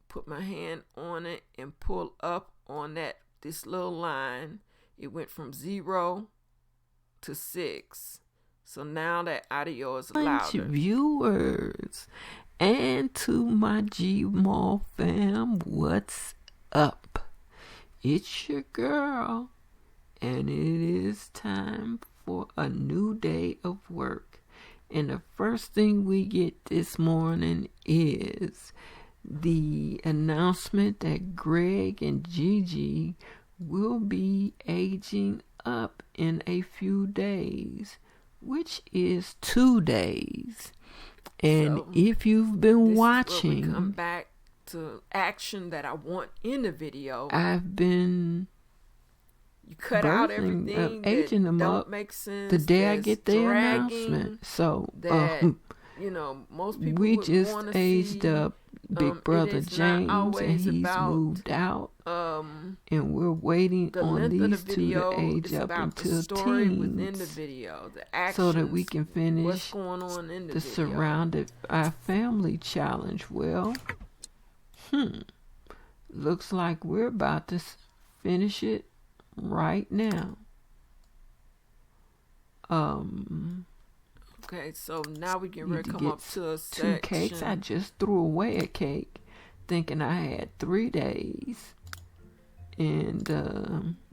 put my hand on it, and pull up on this little line. It went from 0 to 6. So now that audio is louder. Viewers and to my Gmall fam, what's up? It's your girl, and it is time for a new day of work. And the first thing we get this morning is the announcement that Greg and Gigi will be aging up in a few days, which is 2 days. And So, if you've been this watching, is where we come back to action that I want in the video. I've been You cut out everything aging that them don't up make sense. the day I that's get the dragging, announcement. So that most people we would just wanna aged see. up Big Brother It is not James, and always he's about, moved out, and we're waiting the on length these of the two video. to age It's up about the until story within the teens, video, the actions, so that we can what's finish going on in the the video. Surrounded by Family Challenge. Well, looks like we're about to finish it right now. Okay, so now we can Need to come get up to a 2 section. cakes. I just threw away a cake thinking I had 3 days. And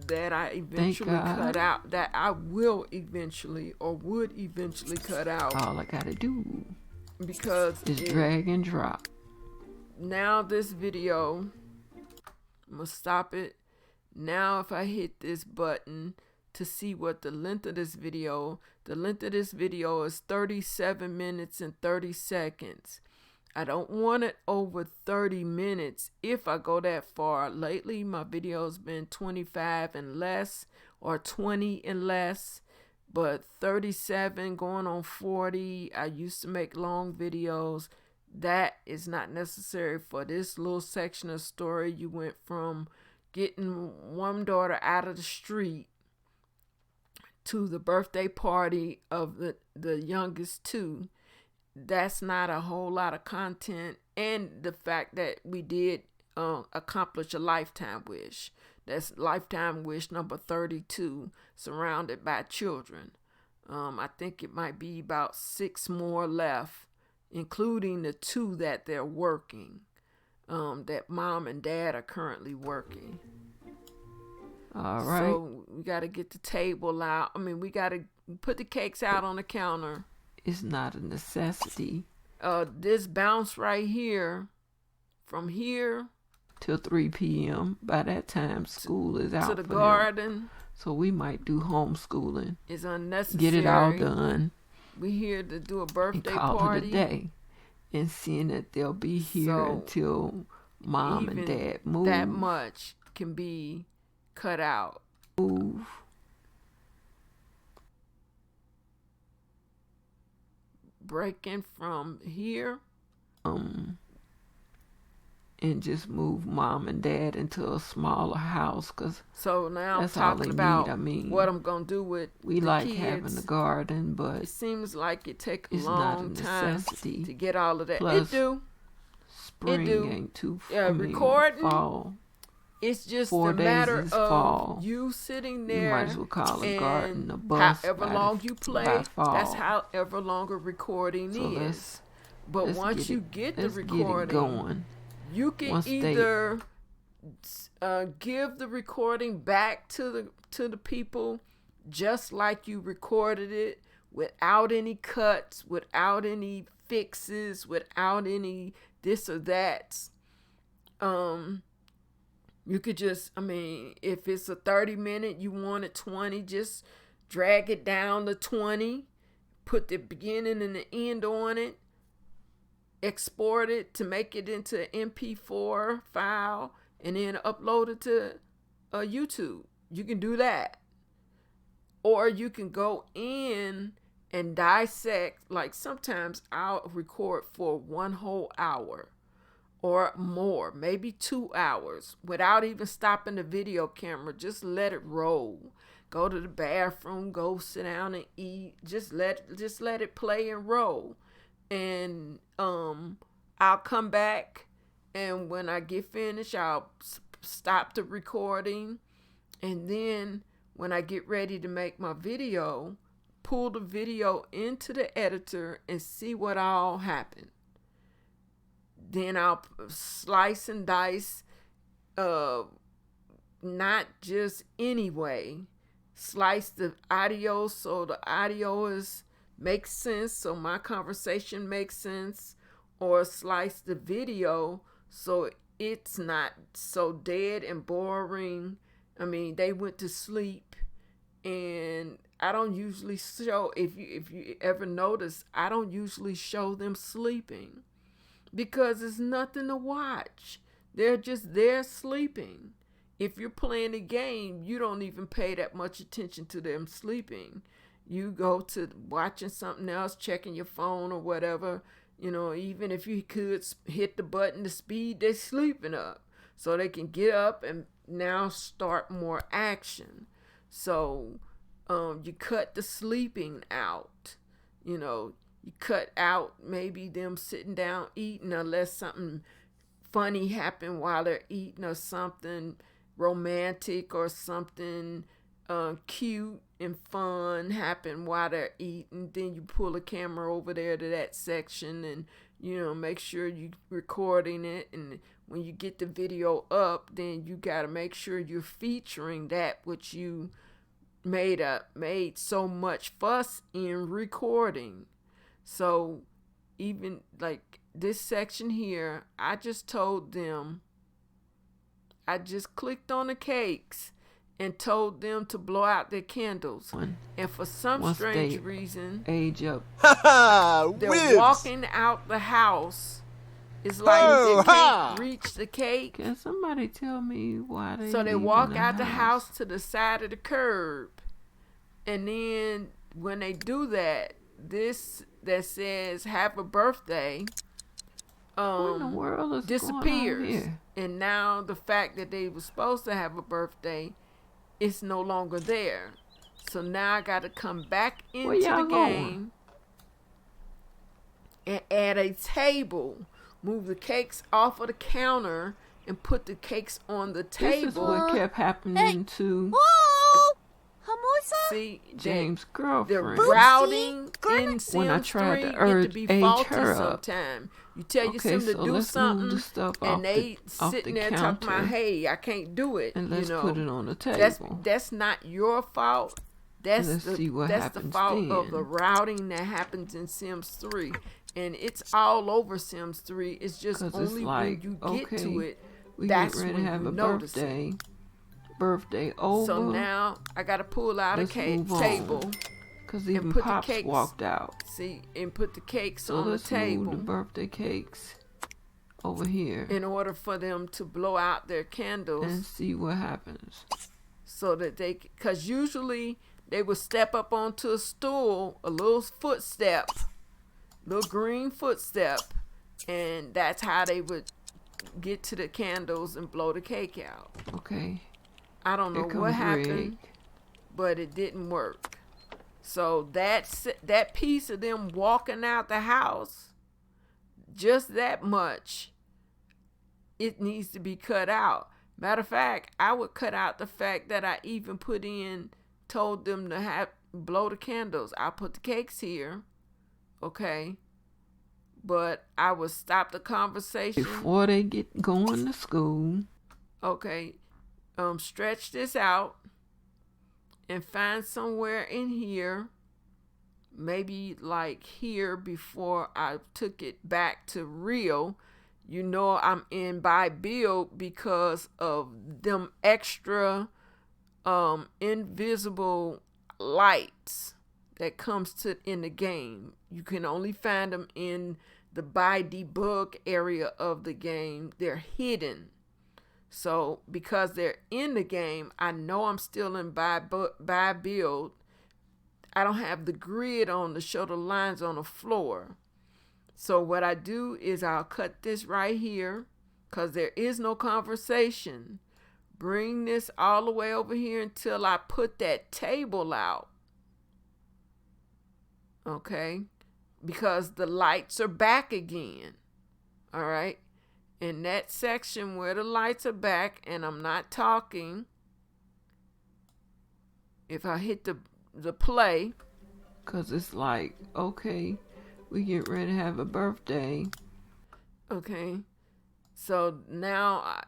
that I eventually cut out, that I will eventually or would eventually cut out. All I gotta do because is drag and drop. Now this video, I'm gonna stop it. Now if I hit this button to see what the length of this video is 37 minutes and 30 seconds. I don't want it over 30 minutes if I go that far. Lately, my video's been 25 and less or 20 and less, but 37 going on 40. I used to make long videos. That is not necessary for this little section of story. You went from getting one daughter out of the street to the birthday party of the youngest two. That's not a whole lot of content, and the fact that we did accomplish a lifetime wish. That's lifetime wish number 32, surrounded by children. I think it might be about 6 more left, including the 2 that they're working, that mom and dad are currently working. All right. So we got to get the table out. We got to put the cakes out on the counter. It's not a necessity. This bounce right here, from here till 3 p.m. By that time, school is out to the for garden. Them. So we might do homeschooling. It's unnecessary. Get it all done. We here to do a birthday and call party. It a day. And seeing that they'll be here until mom and dad move. That much can be cut out. Move. Breaking from here. And just move mom and dad into a smaller house, cause so now that's I'm talking about need. What I'm gonna do with we the like kids. having a garden, but it seems like it takes a it's long not a time to get all of that. Plus, it do. Spring it do. Ain't too recording. Fall. It's just 4 a days matter is of fall. you sitting there. You might as well call a garden a bus. However long you play, that's however long a recording is. But once you get the recording going, you can either give the recording back to the people just like you recorded it, without any cuts, without any fixes, without any this or that. You could just, I mean, if it's a 30-minute, you want it 20, just drag it down to 20, put the beginning and the end on it, export it to make it into an MP4 file, and then upload it to YouTube. You can do that. Or you can go in and dissect. Like sometimes I'll record for 1 whole hour or more, maybe 2 hours, without even stopping the video camera. Just let it roll. Go to the bathroom, go sit down and eat. Just let it play and roll. And I'll come back, and when I get finished, I'll stop the recording, and then when I get ready to make my video, pull the video into the editor and see what all happened. Then I'll slice and dice, not just anyway. Slice the audio so the audio makes sense, so my conversation makes sense, or slice the video so it's not so dead and boring. I mean, they went to sleep, and I don't usually show, if you ever notice, I don't usually show them sleeping because it's nothing to watch. They're just there sleeping. If you're playing a game, you don't even pay that much attention to them sleeping. You go to watching something else, checking your phone or whatever. You know, even if you could hit the button to speed, they're sleeping up. So they can get up and now start more action. So you cut the sleeping out. You know, you cut out maybe them sitting down eating, unless something funny happened while they're eating, or something romantic or something cute and fun happen while they're eating. Then you pull a camera over there to that section and, you know, make sure you recording it. And when you get the video up, then you got to make sure you're featuring that which you made so much fuss in recording. So even like this section here, I just told them, I just clicked on the cakes and told them to blow out their candles. And for some strange reason, age up, they're walking out the house. It's like they can't reach the cake. Can somebody tell me why they? So they walk out the house to the side of the curb, and then when they do that, this that says "Have a birthday" what in the world is disappears. going on here? And now the fact that they were supposed to have a birthday, it's no longer there. So now I got to come back into the game and add a table, move the cakes off of the counter, and put the cakes on the table. This is what kept happening to See, James' girlfriend. The routing in Sims when I tried 3 to urge get to be faulty her up. Sometimes. You tell your sim to do something, and they sitting there talking about, hey, I can't do it. And let's put it on the table. That's not your fault. That's the fault of the routing that happens in Sims 3. And it's all over Sims 3. It's just only when you get to it, that's when you notice it. Birthday over. So now I gotta pull out a table. Cause even Pops walked out. See, and put the cakes on the table. table. Move the birthday cakes over here. In order for them to blow out their candles. And see what happens. So that cause usually they would step up onto a stool, a little footstep, little green footstep, and that's how they would get to the candles and blow the cake out. Okay. I don't know what happened, but it didn't work. So that piece of them walking out the house, just that much, it needs to be cut out. Matter of fact, I would cut out the fact that I even told them to blow the candles. I put the cakes here, okay, but I would stop the conversation before they get going to school. Okay. Stretch this out and find somewhere in here, maybe like here before I took it back to real. you know I'm in buy build because of them extra invisible lights that comes to in the game. You can only find them in the buy debug area of the game. They're hidden. So because they're in the game, I know I'm still in buy build. I don't have the grid on to show the lines on the floor. So what I do is I'll cut this right here because there is no conversation. Bring this all the way over here until I put that table out. Okay? Because the lights are back again. All right? In that section where the lights are back and I'm not talking, if I hit the play, because it's like, okay, we get ready to have a birthday. Okay, so now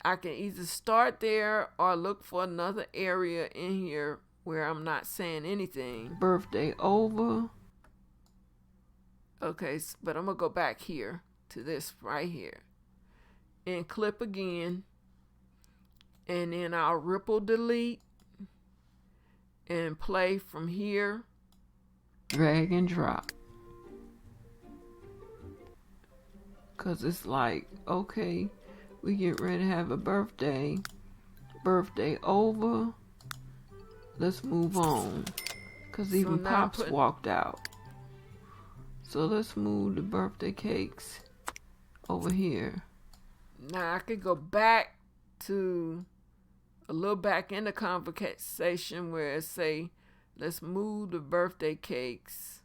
I can either start there or look for another area in here where I'm not saying anything. Birthday over. Okay, but I'm going to go back here to this right here. And clip again. And then I'll ripple delete. And play from here. Drag and drop. Because it's like, okay, we get ready to have a birthday. Birthday over. Let's move on. Because even Pops walked out. So let's move the birthday cakes over here. Now I could go back to a little back in the conversation where it say, let's move the birthday cakes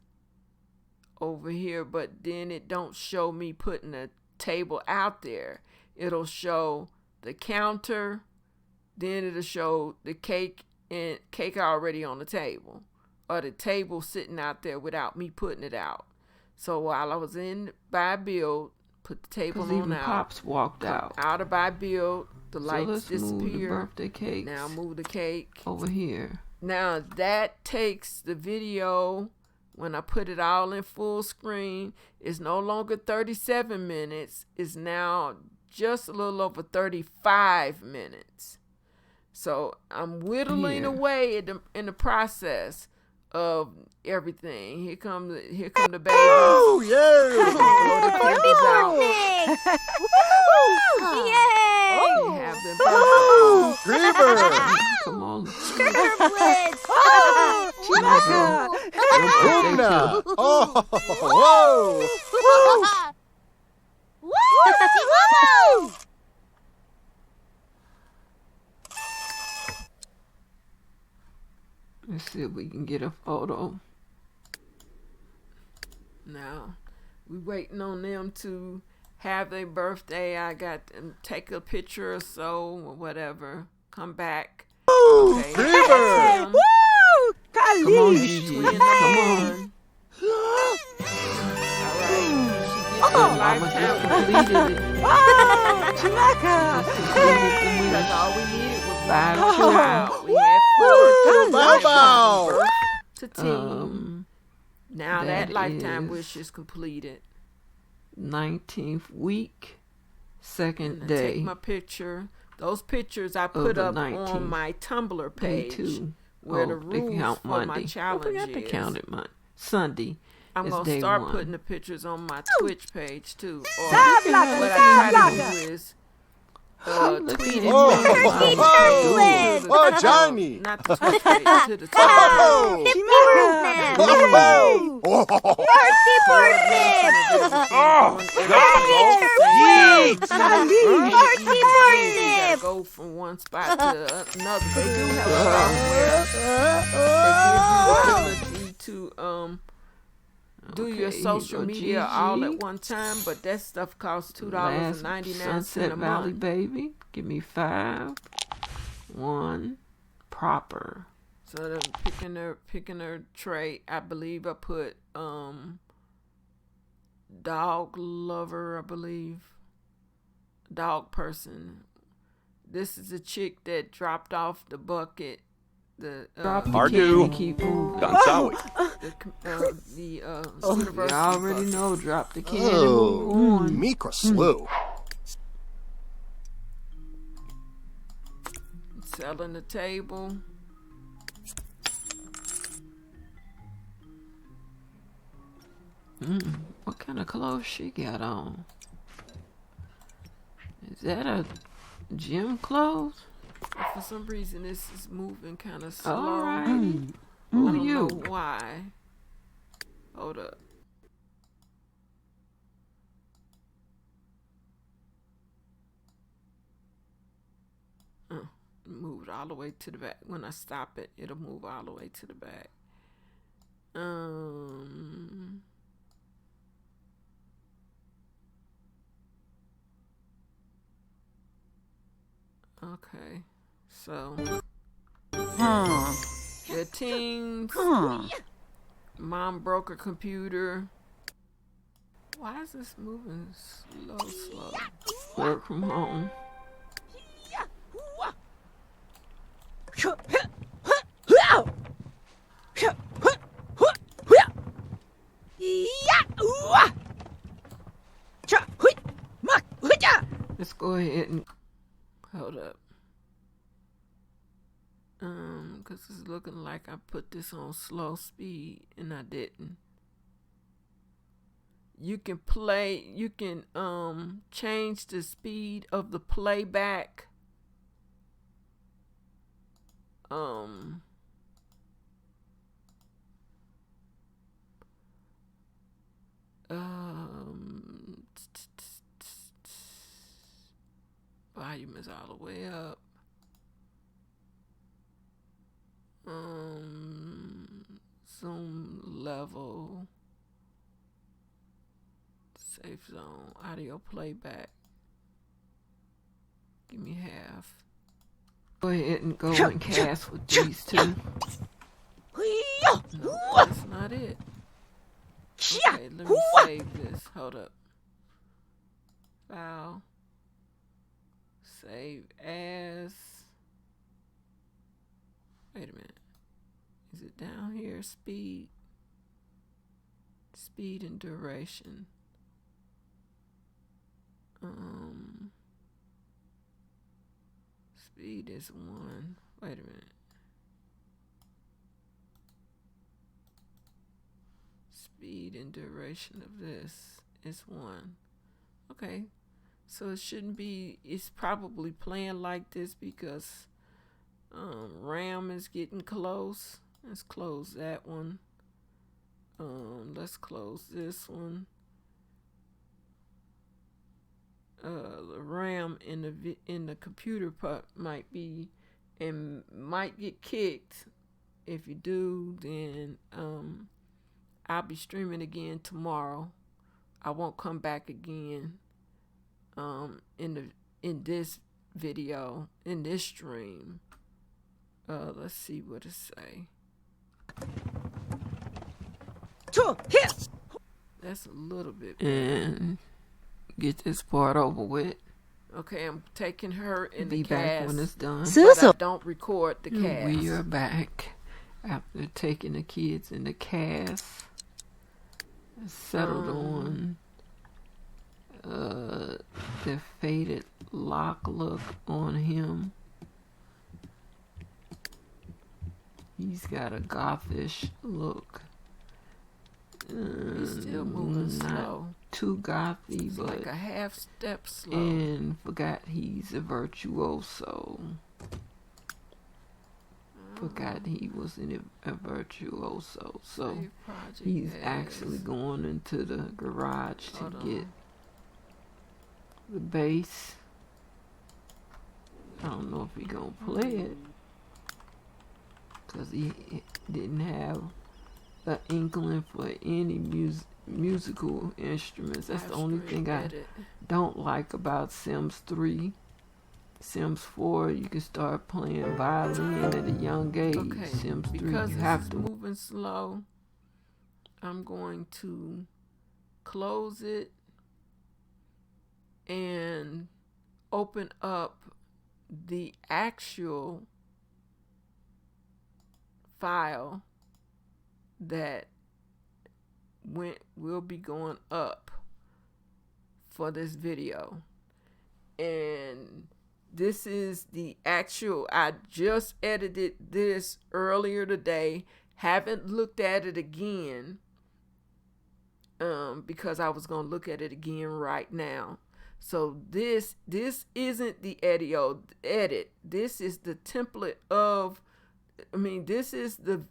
over here, but then it don't show me putting a table out there. It'll show the counter, then it'll show the cake and cake already on the table, or the table sitting out there without me putting it out. So while I was in buy build, put the table on even out. Pops walked out. Out of buy build, the lights disappear. Move the birthday cakes. Now move the cake over here. Now that takes the video, when I put it all in full screen, it's no longer 37 minutes. It's now just a little over 35 minutes. So I'm whittling away in the process of everything. Here come the babies. Oh yeah! Yay! Oh. Have them Creeper! Come on. Sherblitz! Oh! Chimaka! Oh! Whoa! Woo! Woo! Let's see if we can get a photo. Now, we waiting on them to have their birthday. I got to take a picture or so or whatever. Come back. Woo! Okay. Creeper! Woo! Come on, Gigi. Come on. Mama just completed it. Chimaka! Because all we needed was 5 child. We had 4 Bow! to 10. Now that lifetime wish is completed. 19th week, second day. Take my picture. Those pictures I put up on my Tumblr page, where the rules for my challenge is. I forgot to count it, Sunday. I'm going to start putting the pictures on my Twitch page, too. Or what I try to do is tweet it. Oh, Johnny! Not the Twitch page, to the Twitch Oh! Birthday birthday! Birthday! Go from one spot to another. They do have a software that gives you the ability to do your social media all at one time, but that stuff costs $2.99 Sunset a Valley month. baby, give me 5. 1 proper. So they're picking her trait. I believe I put dog lover. I believe dog person. This is a chick that dropped off the bucket the Drop the Hard can to. and keep moving. Dansawi. the You university already bus. know. Drop the can and Oh, move on. Mikra slew. Selling the table. What kind of clothes she got on? Is that a gym clothes? For some reason, this is moving kind of slow. Alrighty. I Who don't you? know why. Hold up. Moved all the way to the back. When I stop it, it'll move all the way to the back. Okay. So the teams. Mom broke her computer. Why is this moving slow? Work from home. Let's go ahead and Hold up. Cause it's looking like I put this on slow speed and I didn't. You can change the speed of the playback. Volume is all the way up. Zoom level. Safe zone. Audio playback. Give me half. go ahead and go and cast with these two. No, that's not it. Okay, let me save this. Hold up. File. Save as. Wait a minute. Is it down here? Speed. Speed and duration. Speed is 1. Wait a minute. Speed and duration of this is 1. Okay. So it shouldn't be, it's probably playing like this because RAM is getting close. Let's close that one. Let's close this one. The RAM in the computer part might be and might get kicked. If you do, then I'll be streaming again tomorrow. I won't come back again in this video, in this stream. Let's see what it say. That's a little bit better. And get this part over with. Okay, I'm taking her in Be the back cast, when it's done. but I don't record the cast. We are back after taking the kids in the cast. Settled on the faded lock look on him. He's got a gothish look. He's still moving slow. Too gothy, It's but like a half step slow. and forgot he's a virtuoso. Forgot he was a virtuoso. So Save project he's as. actually going into the garage to Hold on. get the bass. I don't know if he gonna play it because he didn't have an inkling for any musical instruments. That's the only thing I don't like about Sims 3. Sims 4, you can start playing violin at a young age. Okay, Sims 3, because you this have is to. moving slow, I'm going to close it and open up the actual file that will be going up for this video. And this is the actual, I just edited this earlier today. Haven't looked at it again because I was going to look at it again right now. So this isn't the edit. This is the template of, this is the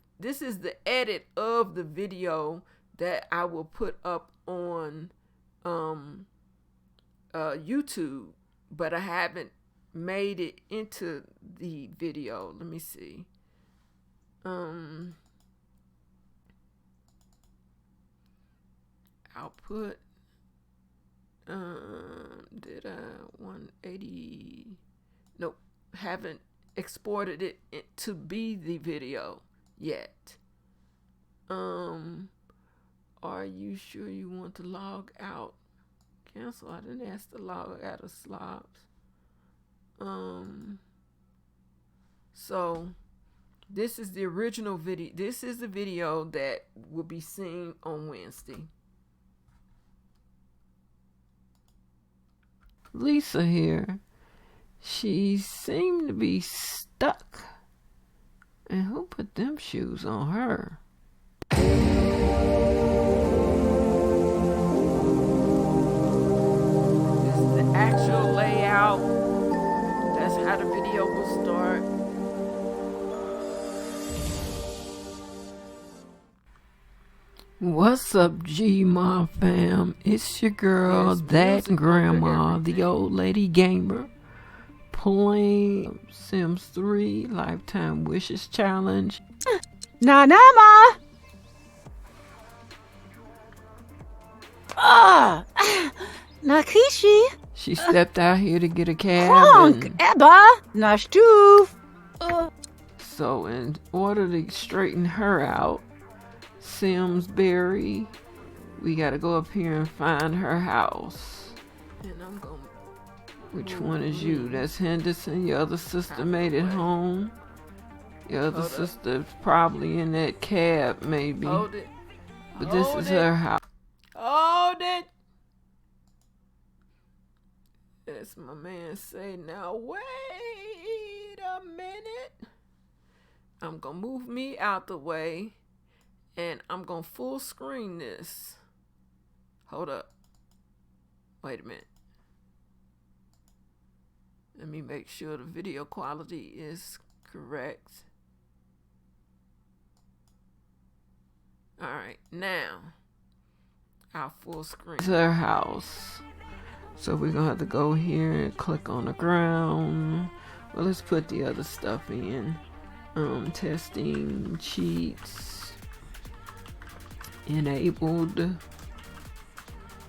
edit of the video that I will put up on YouTube, but I haven't made it into the video. Let me see. I'll put did I 180? Nope, haven't exported it to be the video yet. Are you sure you want to log out? Cancel. I didn't ask to log out of Slops. So this is the original video. This is the video that will be seen on Wednesday. Lisa here. She seemed to be stuck. And who put them shoes on her? This is the actual layout. That's how the video will start. What's up, G-Ma fam? It's your girl, thatGrandma, the old lady gamer, playing Sims 3 Lifetime Wishes Challenge. Nanama! Nakishi! She stepped out here to get a cab. Honk! Eba! Nashtuf! So in order to straighten her out, Simsbury, we gotta go up here and find her house. And I'm going. Which one is you? That's Henderson. Your other sister made it home. Your other sister's probably in that cab, maybe. Hold it. But this is her house. Hold it. As my man say, now wait a minute. I'm gonna move me out the way. And I'm going to full screen this. Hold up. Wait a minute. Let me make sure the video quality is correct. Alright, now I'll full screen. This is her house. So we're going to have to go here and click on the ground. Well, let's put the other stuff in. Testing cheats. Enabled.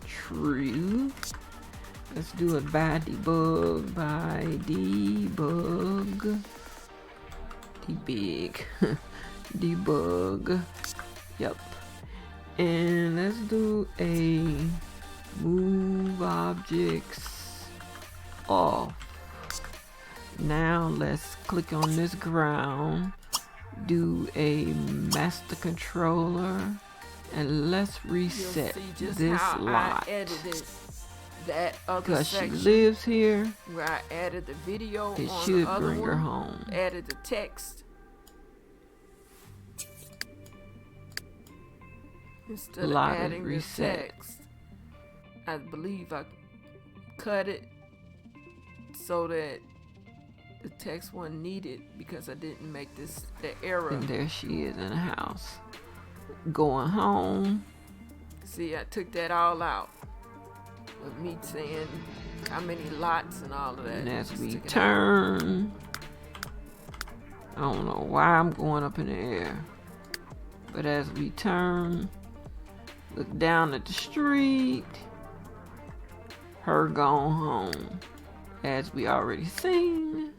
True. Let's do it by debug. Debug. Yep. And let's do a move objects off. Now let's click on this ground. Do a master controller. And let's reset this lot. I edited that other because she section lives here. where I added the video. It on should the other bring her one, home. Added the text instead of adding the text. I believe I cut it so that the text wasn't needed because I didn't make the error. And there she is in the house. Going home. See, I took that all out with me saying how many lots and all of that. And as we turn, I don't know why I'm going up in the air, but as we turn, look down at the street, her gone home, as we already seen.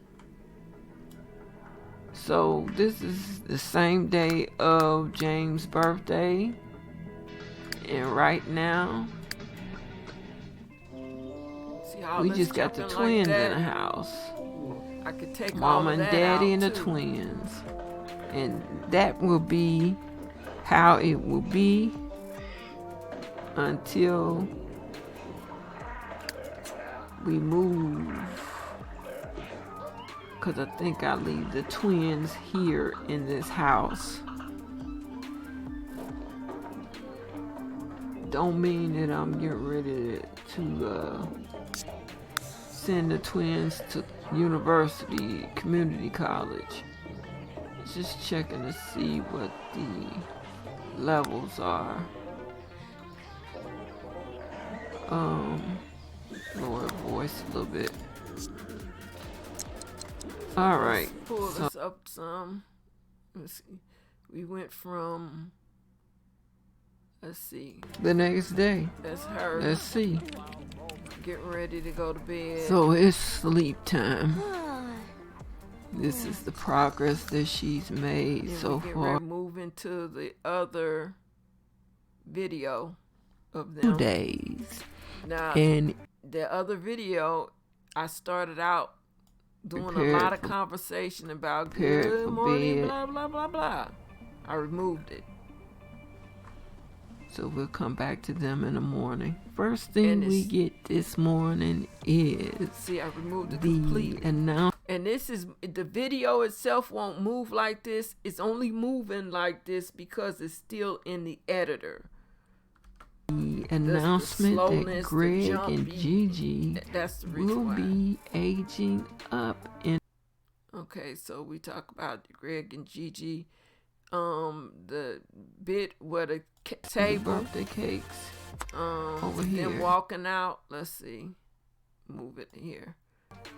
So this is the same day of James' birthday, and right now we just got the twins in the house. I could take Mama and Daddy and the too. twins. And that will be how it will be until we move. Because I think I leave the twins here in this house. Don't mean that I'm getting ready to send the twins to university, community college. Just checking to see what the levels are. Lower voice a little bit. All right. Pull this up some. Let's see. We went from. Let's see. The next day. That's her. Let's see. Getting ready to go to bed. So it's sleep time. This is the progress that she's made so far. Moving to the other video of them. 2 days. Now, And the other video, I started out doing a lot of conversation about good morning, blah, blah, blah, blah. I removed it. so we'll come back to them in the morning. First thing we get this morning is see, I removed it the completely. announcement. And this is, the video itself won't move like this. It's only moving like this because it's still in the editor. The announcement that Greg and Gigi that's the will be aging up in. Okay, so we talk about Greg and Gigi. The bit where the table, birthday cakes, over here. here. Walking out. Let's see. Move it here.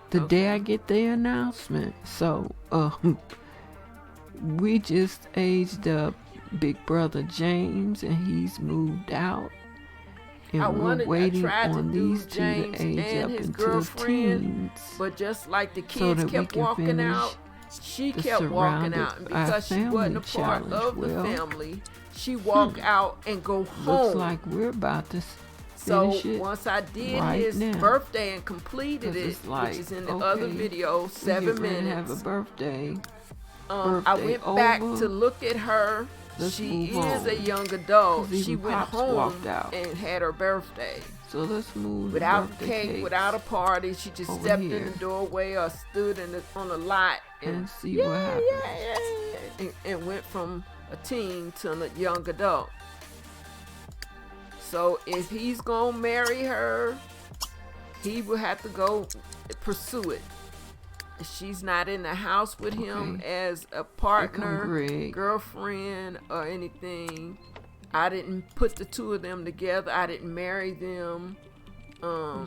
The day I get the announcement. So, we just aged up Big Brother James, and he's moved out. And we're waiting on these two to age up into teens. But just like the kids kept walking out, she kept walking out. And because she wasn't a part of the family, she walked out and go home. Looks like we're about to so finish it once I did right his now. birthday and completed it, like, which is in the other video, 7 minutes. Have a birthday. I went back to look at her. She is a young adult. She went home and had her birthday. So let's move without cake, without a party. She just stepped in the doorway or stood on the lot and see what happens. And went from a teen to a young adult. So if he's gonna marry her, he will have to go pursue it. She's not in the house with him as a partner, girlfriend, or anything. I didn't put the two of them together. I didn't marry them.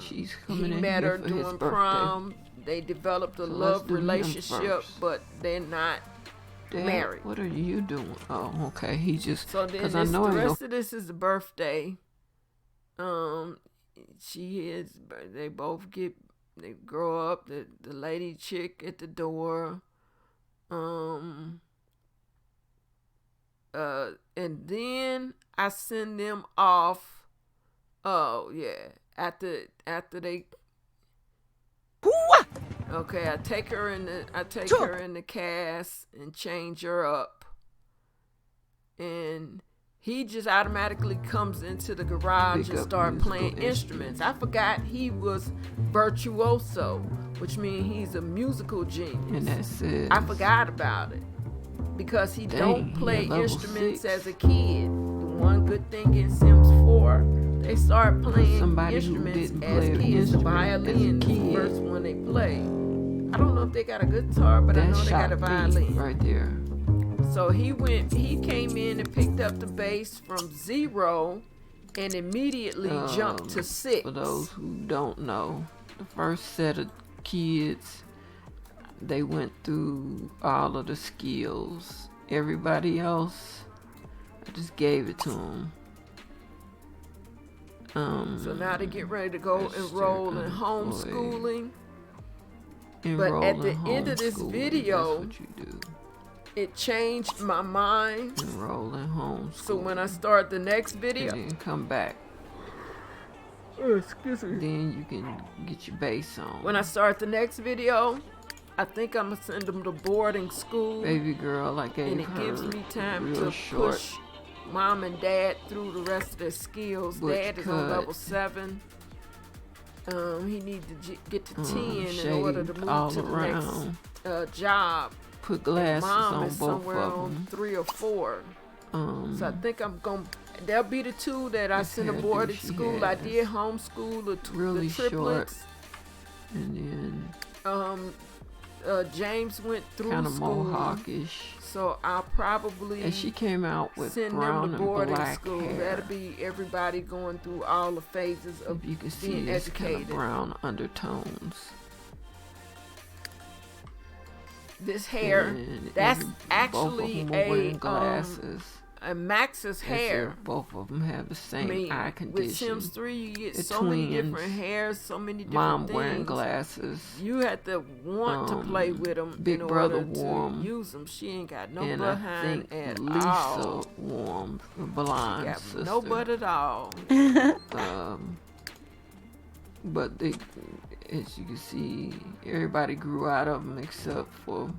She's he met her during prom. They developed a love relationship, but they're not married. What are you doing? Oh, okay. He just so then the rest of this is the birthday. They both get. They grow up. The lady chick at the door. And then I send them off. Oh yeah. After they. Okay, I take her in the cast and change her up. And he just automatically comes into the garage and start playing instruments. I forgot he was virtuoso, which means he's a musical genius. And that's it. I forgot about it because he don't play instruments as a kid. The one good thing in Sims 4, they start playing instruments as kids. The violin is the first one they play. I don't know if they got a guitar, but I know they got a violin right there. So he came in and picked up the bass from 0 and immediately jumped to 6. For those who don't know, the first set of kids, they went through all of the skills. Everybody else, I just gave it to them. So now they get ready to go enroll in homeschooling. But at the end of this video, that's what you do. It changed my mind. Enroll in homeschooling. So when I start the next video, and then come back. Oh, excuse me. Then you can get your bass on. When I start the next video, I think I'm gonna send them to boarding school, Baby girl, I gave and it her gives me time real to short push mom and dad through the rest of their skills. butch Dad is on cut. level 7. He needs to get to 10 in shady order to all move to the around. next job. Put And glasses mom on is both somewhere of on them. 3 or 4. So I think I'm gonna. They'll be the 2 that I This send to hairdo boarding she school. I has. did homeschool Really the triplets. And then James went through kind of school, mohawkish. so I'll probably And she came out with send brown them to and boarding black school. hair. That'll be everybody going through all the phases of If you can see, being it's kind of educated. brown undertones. This hair, And that's both of actually them are wearing glasses. a Max's As hair. if both of them have the I same mean, eye with condition. Sims 3, you get The so many twins. different hairs, so many different Mom things. wearing glasses. You have to want to play with them Big in Brother order Warm. to use them. She ain't got no And butt I behind think at Lisa all. Warm, the She blonde got sister. no butt at all. But they, as you can see, everybody grew out of them except for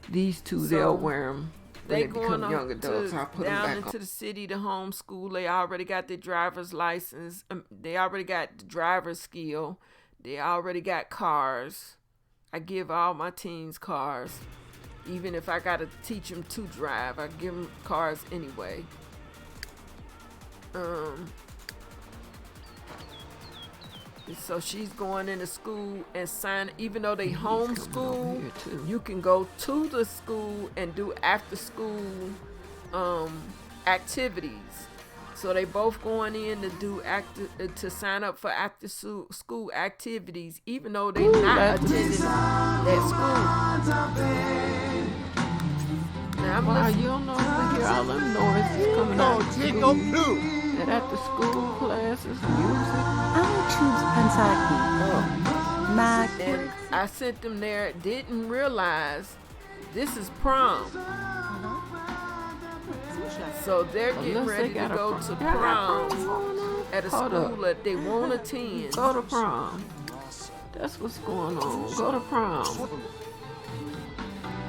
these 2. So, They'll wear them when They they going become on young adults. I'll put them down back into on. the city to homeschool. They already got their driver's license. They already got the driver's skill. They already got cars. I give all my teens cars. Even if I got to teach them to drive, I give them cars anyway. So she's going into school and even though they He's coming over homeschool, here, too. you can go to the school and do after school activities. So they both going in to do to sign up for after school activities, even though they're not attending that school. Now I'm Wow, listening. you don't know to hear all them noises coming out of Tickle school. poo. And after school classes, music. iTunes Pensaki. Mac. And I sent them there, didn't realize this is prom. So they're getting Unless they ready to got a go prom. to Y'all got prom prom going on? at a Hold up. school that they won't attend. Go to prom. That's what's going on. Go to prom.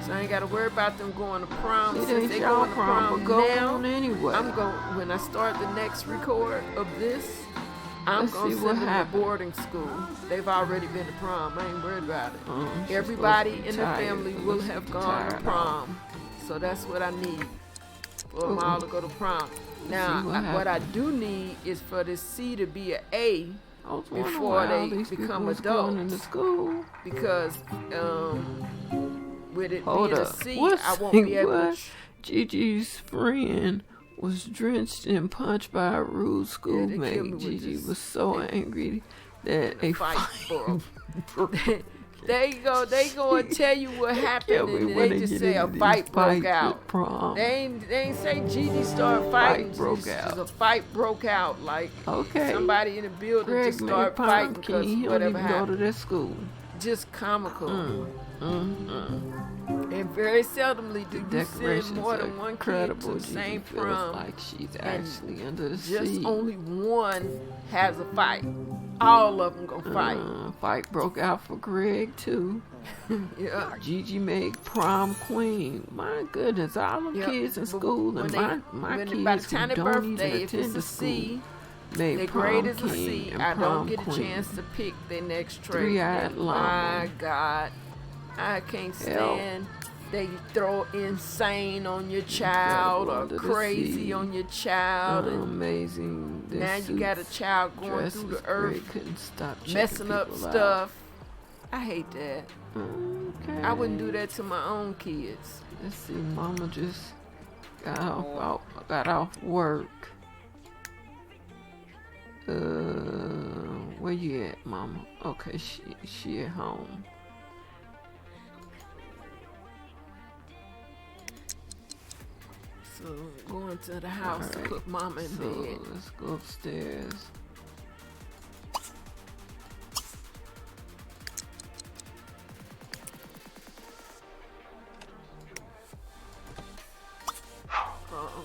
So I ain't got to worry about them going to prom. It Since ain't they y'all going to prom, prom but go now, on anyway. I'm going, when I start the next record of this, I'm Let's going see to what send them to happened. boarding school. They've already been to prom. I ain't worried about it. She's Everybody supposed to be in the tired. family At will least have be gone to tired prom. So that's what I need for them all to go to prom. Now, see what what I happened. do need is for this C to be an A I was wondering before why they all these people become was going adults. into school. because with it Hold being a up. C, What's I won't be able what? to. Gigi's friend was drenched and punched by a rude they killed me schoolmate. with Gigi this. was so angry that a Fight, fight bro. They go and tell you what happened, killed me and when they just get say a into these fight broke fights out. at prom. They ain't say Gigi started fighting. Fight broke Just out. a fight broke out, like Okay. somebody in the building Greg just made started prom fighting king. because He don't whatever even go to happened. that school. Just comical. Mm. And very seldomly do you Decorations send more are than one kid incredible. to the Gigi same feels prom. like she's actually under the Just sea. only one has a fight. All of them gonna fight. Fight broke out for Greg too. Yeah. Gigi made prom queen. My goodness, all them Yep. kids in But school when and my when kids by the time who their don't even birthday, if attend it's the a school C, made their prom grade is a king C, and I prom don't get a queen. chance to pick their next trait. Three-eyed And llama. my God, I can't stand they throw insane on your child Incredible or under the crazy sea. on your child. And Amazing. Their now you got a suits, child going dresses, through the Greg earth, couldn't stop checking messing up people out. stuff. I hate that. Okay. I wouldn't do that to my own kids. Let's see, Mama just got off work. Where you at, Mama? Okay, she at home. So going to the house to Alright, put Mama in so bed. let's go upstairs. Uh-oh.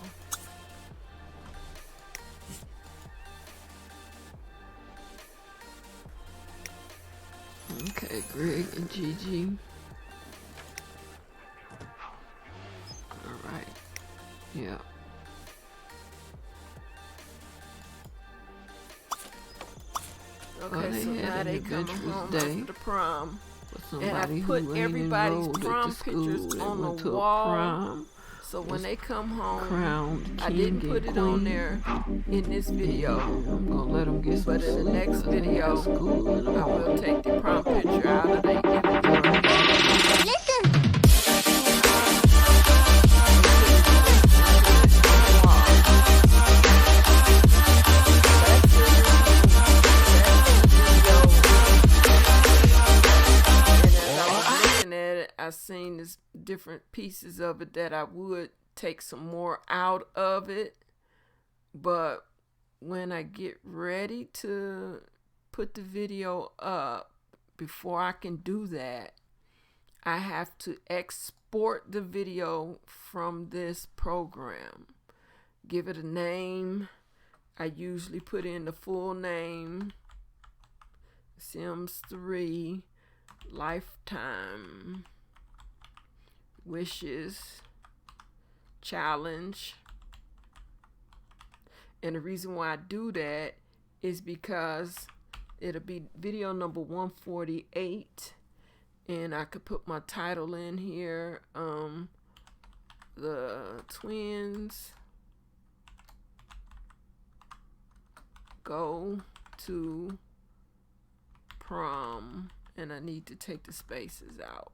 Okay, Greg and Gigi Yeah. Okay, they so had now an they coming adventurous home day after the prom. for And I somebody put who ain't everybody's enrolled prom at the pictures school on and the went to a wall. prom, So when was they come home, crowned I king didn't put and it on queen. there in this And video. I'm gonna let them get some But in the sleep next 'cause they got video, school in the I will morning. take the prom picture out of their inventory. I seen this different pieces of it that I would take some more out of it, but when I get ready to put the video up, before I can do that, I have to export the video from this program, give it a name. I usually put in the full name, Sims 3 Lifetime Wishes Challenge. And the reason why I do that is because it'll be video number 148, and I could put my title in here, the twins go to prom, and I need to take the spaces out.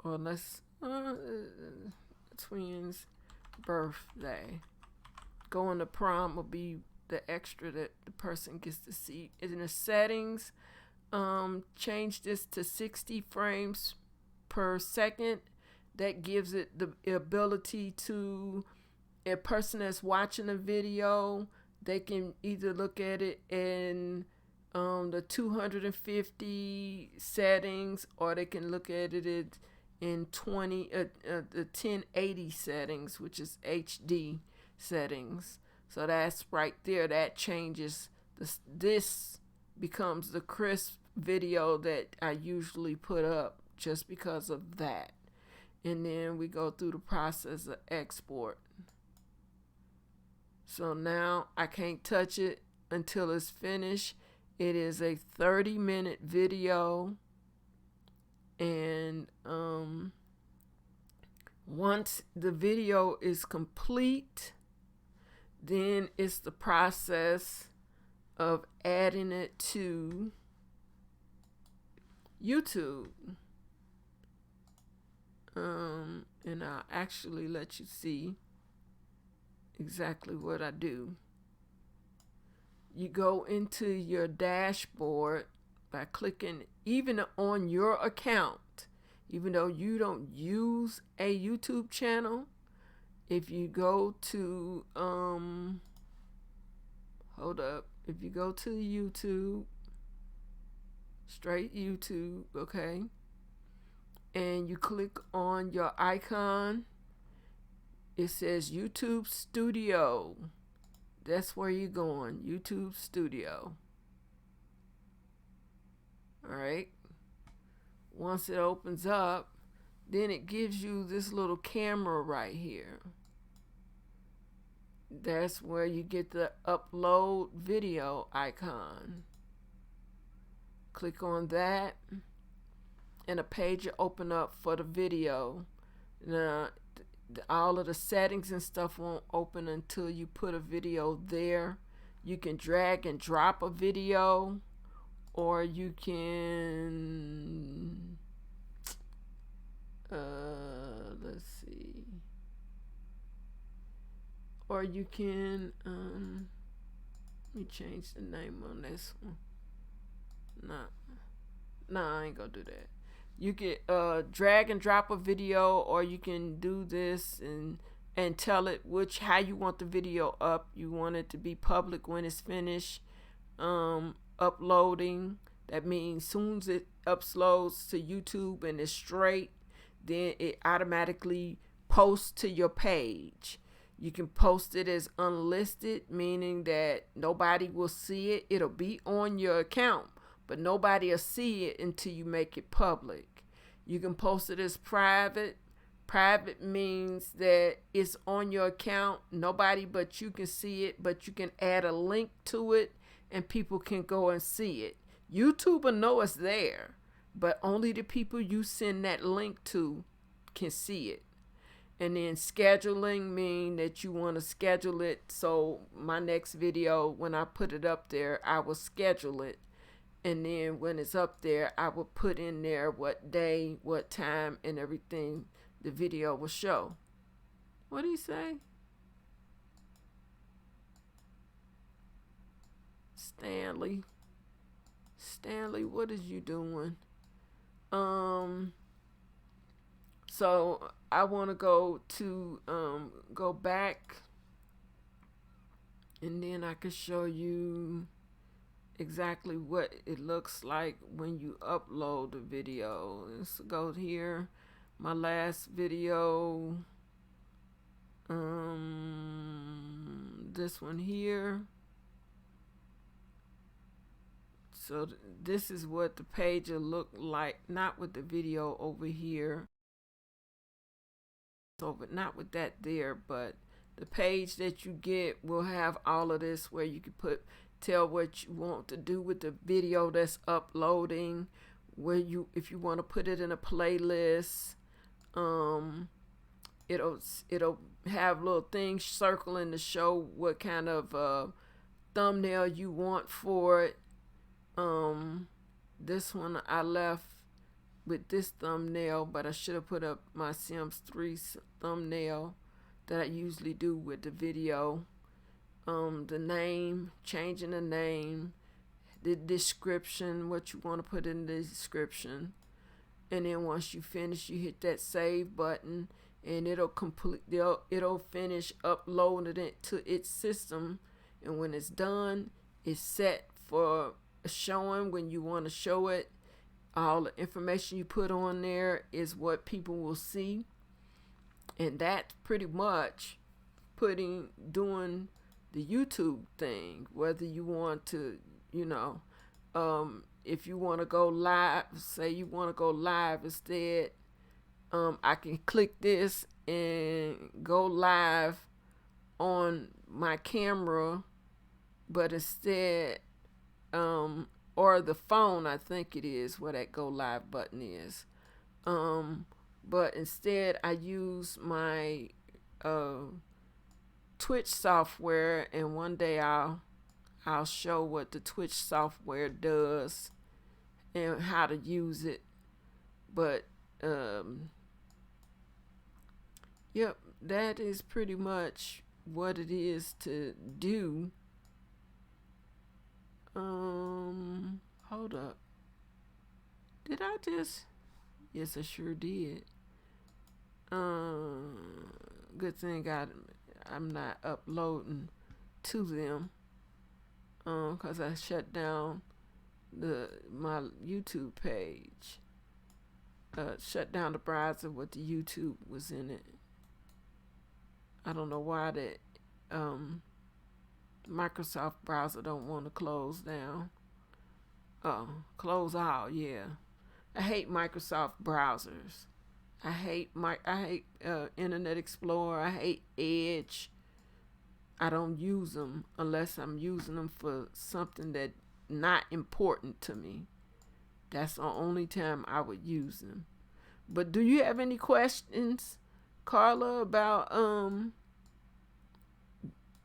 Or let's twins birthday. Going to prom will be the extra that the person gets to see. In the settings, change this to 60 frames per second. That gives it the ability to, a person that's watching a video, they can either look at it in the 250 settings, or they can look at it in the 1080 settings, which is HD settings. So that's right there. That changes this becomes the crisp video that I usually put up, just because of that. And then we go through the process of export. So now I can't touch it until it's finished. It is a 30-minute video, and once the video is complete, then it's the process of adding it to YouTube. And I'll actually let you see exactly what I do. You go into your dashboard by clicking, even on your account, even though you don't use a YouTube channel. If you go to if you go to YouTube, straight YouTube, okay, and you click on your icon, it says YouTube Studio. That's where you're going, YouTube Studio. All right. Once it opens up, then it gives you this little camera right here. That's where you get the upload video icon. Click on that, and a page will open up for the video. Now, all of the settings and stuff won't open until you put a video there. You can drag and drop a video, or you can let's see, or you can let me change the name on this one. Nah, I ain't gonna do that. You can drag and drop a video, or you can do this and tell it how you want the video up. You want it to be public when it's finished uploading. That means soon as it uploads to YouTube and it's straight, then it automatically posts to your page. You can post it as unlisted, meaning that nobody will see it. It'll be on your account, but nobody will see it until you make it public. You can post it as private. Private means that it's on your account. Nobody but you can see it, but you can add a link to it and people can go and see it. YouTube will know it's there, but only the people you send that link to can see it. And then scheduling mean that you want to schedule it. So my next video, when I put it up there, I will schedule it. And then when it's up there, I will put in there what day, what time, and everything the video will show. What did he say? Stanley, what is you doing? So I want to go back, and then I can show you exactly what it looks like when you upload the video. Let's go here. My last video, this one here. So this is what the page will look like, not with the video over here. So, but not with that there, but the page that you get will have all of this where you can tell what you want to do with the video that's uploading, where if you want to put it in a playlist, it'll have little things circling to show what kind of thumbnail you want for it. This one I left with this thumbnail, but I should have put up my Sims 3 thumbnail that I usually do with the video. The name, changing the name, the description, what you want to put in the description, and then once you finish, you hit that save button, and it'll finish uploading it to its system, and when it's done, it's set for showing when you want to show it. All the information you put on there is what people will see, and that's pretty much doing the YouTube thing. Whether you want to, if you want to go live, say you want to go live instead, I can click this and go live on my camera, but instead, or the phone, I think it is where that go live button is. But instead I use my Twitch software, and one day I'll show what the Twitch software does and how to use it. But yep, that is pretty much what it is to do. Hold up. Did I just? Yes, I sure did. Good thing I'm not uploading to them. Cause I shut down my YouTube page. Shut down the browser with the YouTube was in it. I don't know why that Microsoft browser don't want to close down. Close out, yeah. I hate Microsoft browsers. I hate Internet Explorer. I hate Edge. I don't use them unless I'm using them for something that not important to me. That's the only time I would use them. But do you have any questions, Carla, about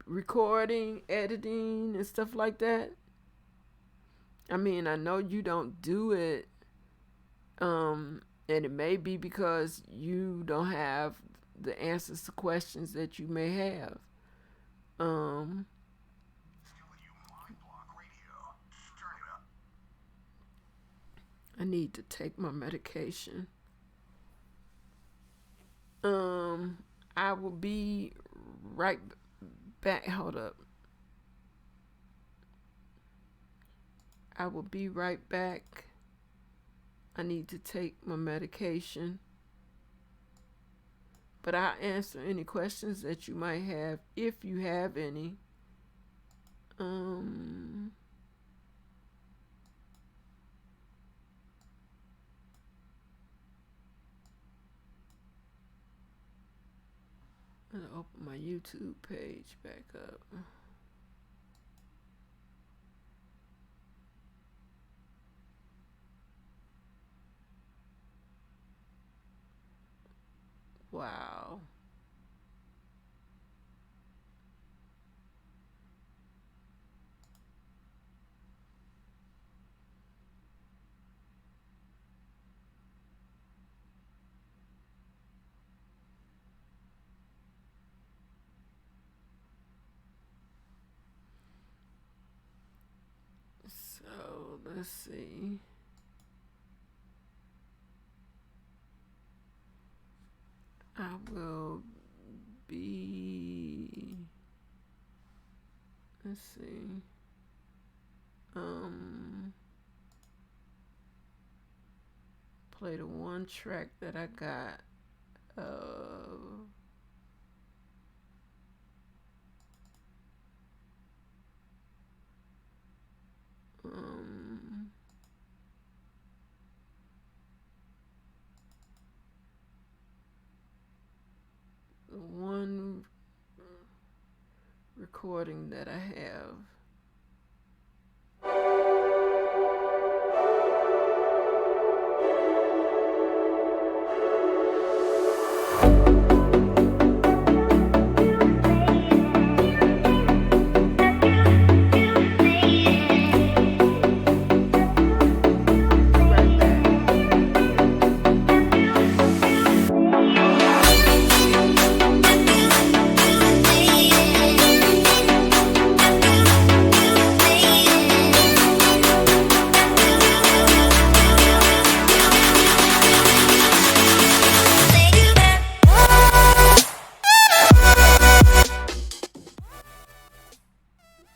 recording, editing, and stuff like that? I mean, I know you don't do it, and it may be because you don't have the answers to questions that you may have. I need to take my medication. I will be right back. Hold up. I will be right back. I need to take my medication. But I'll answer any questions that you might have if you have any. I'm gonna open my YouTube page back up. Wow. So let's see. I will be, let's see. Play the one track that I got. The one recording that I have.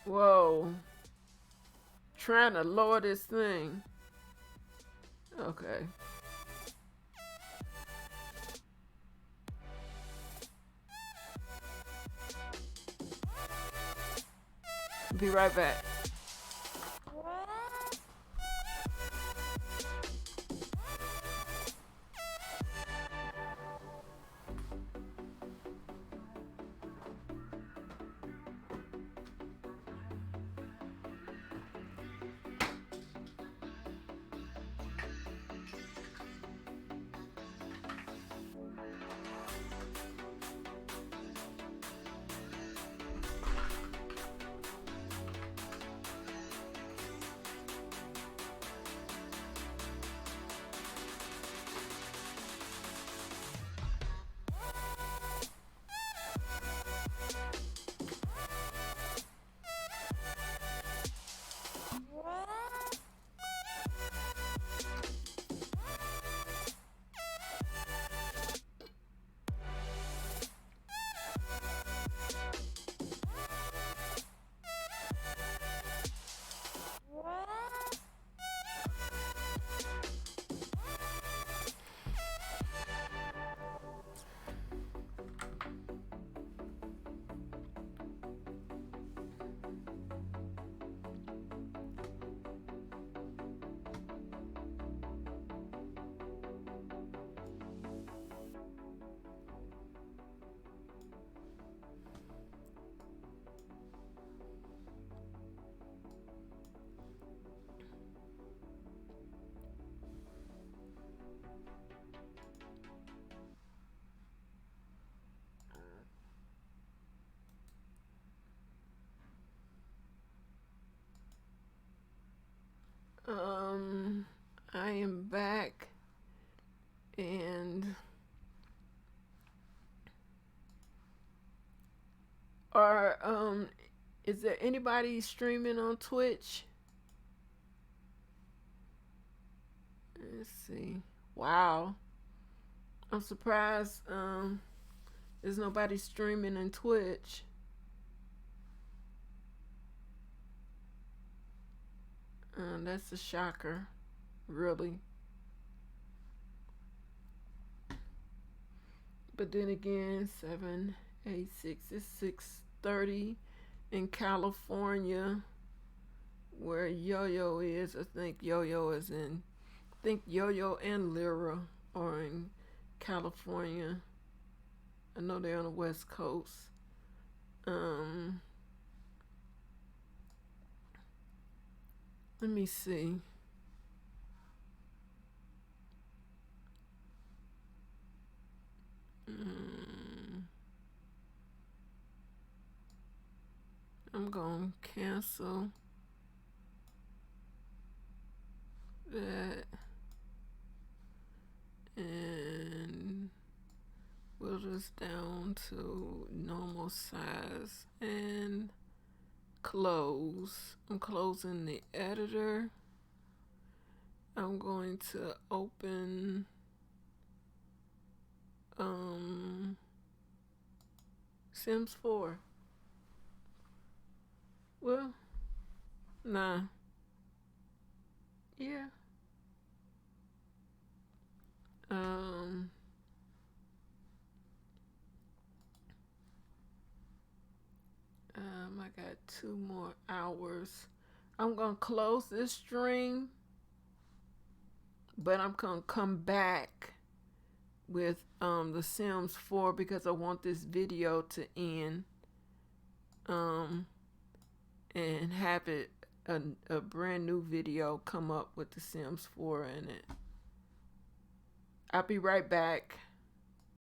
Whoa. Trying to lower this thing. Okay. Be right back. I am back, and is there anybody streaming on Twitch? Let's see. Wow, I'm surprised there's nobody streaming on Twitch. That's a shocker, really. But then again, 786 is 6:30 in California, where Yo-Yo is. I think Yo-Yo is in. I think Yo-Yo and Lyra are in California. I know they're on the West Coast. Let me see. I'm gonna cancel that and we'll just down to normal size and close. I'm closing the editor. I'm going to open Sims 4. Well, nah. Yeah. I got 2 more hours. I'm gonna close this stream, but I'm gonna come back with the Sims 4 because I want this video to end and have it a brand new video come up with the Sims 4 in it. I'll be right back.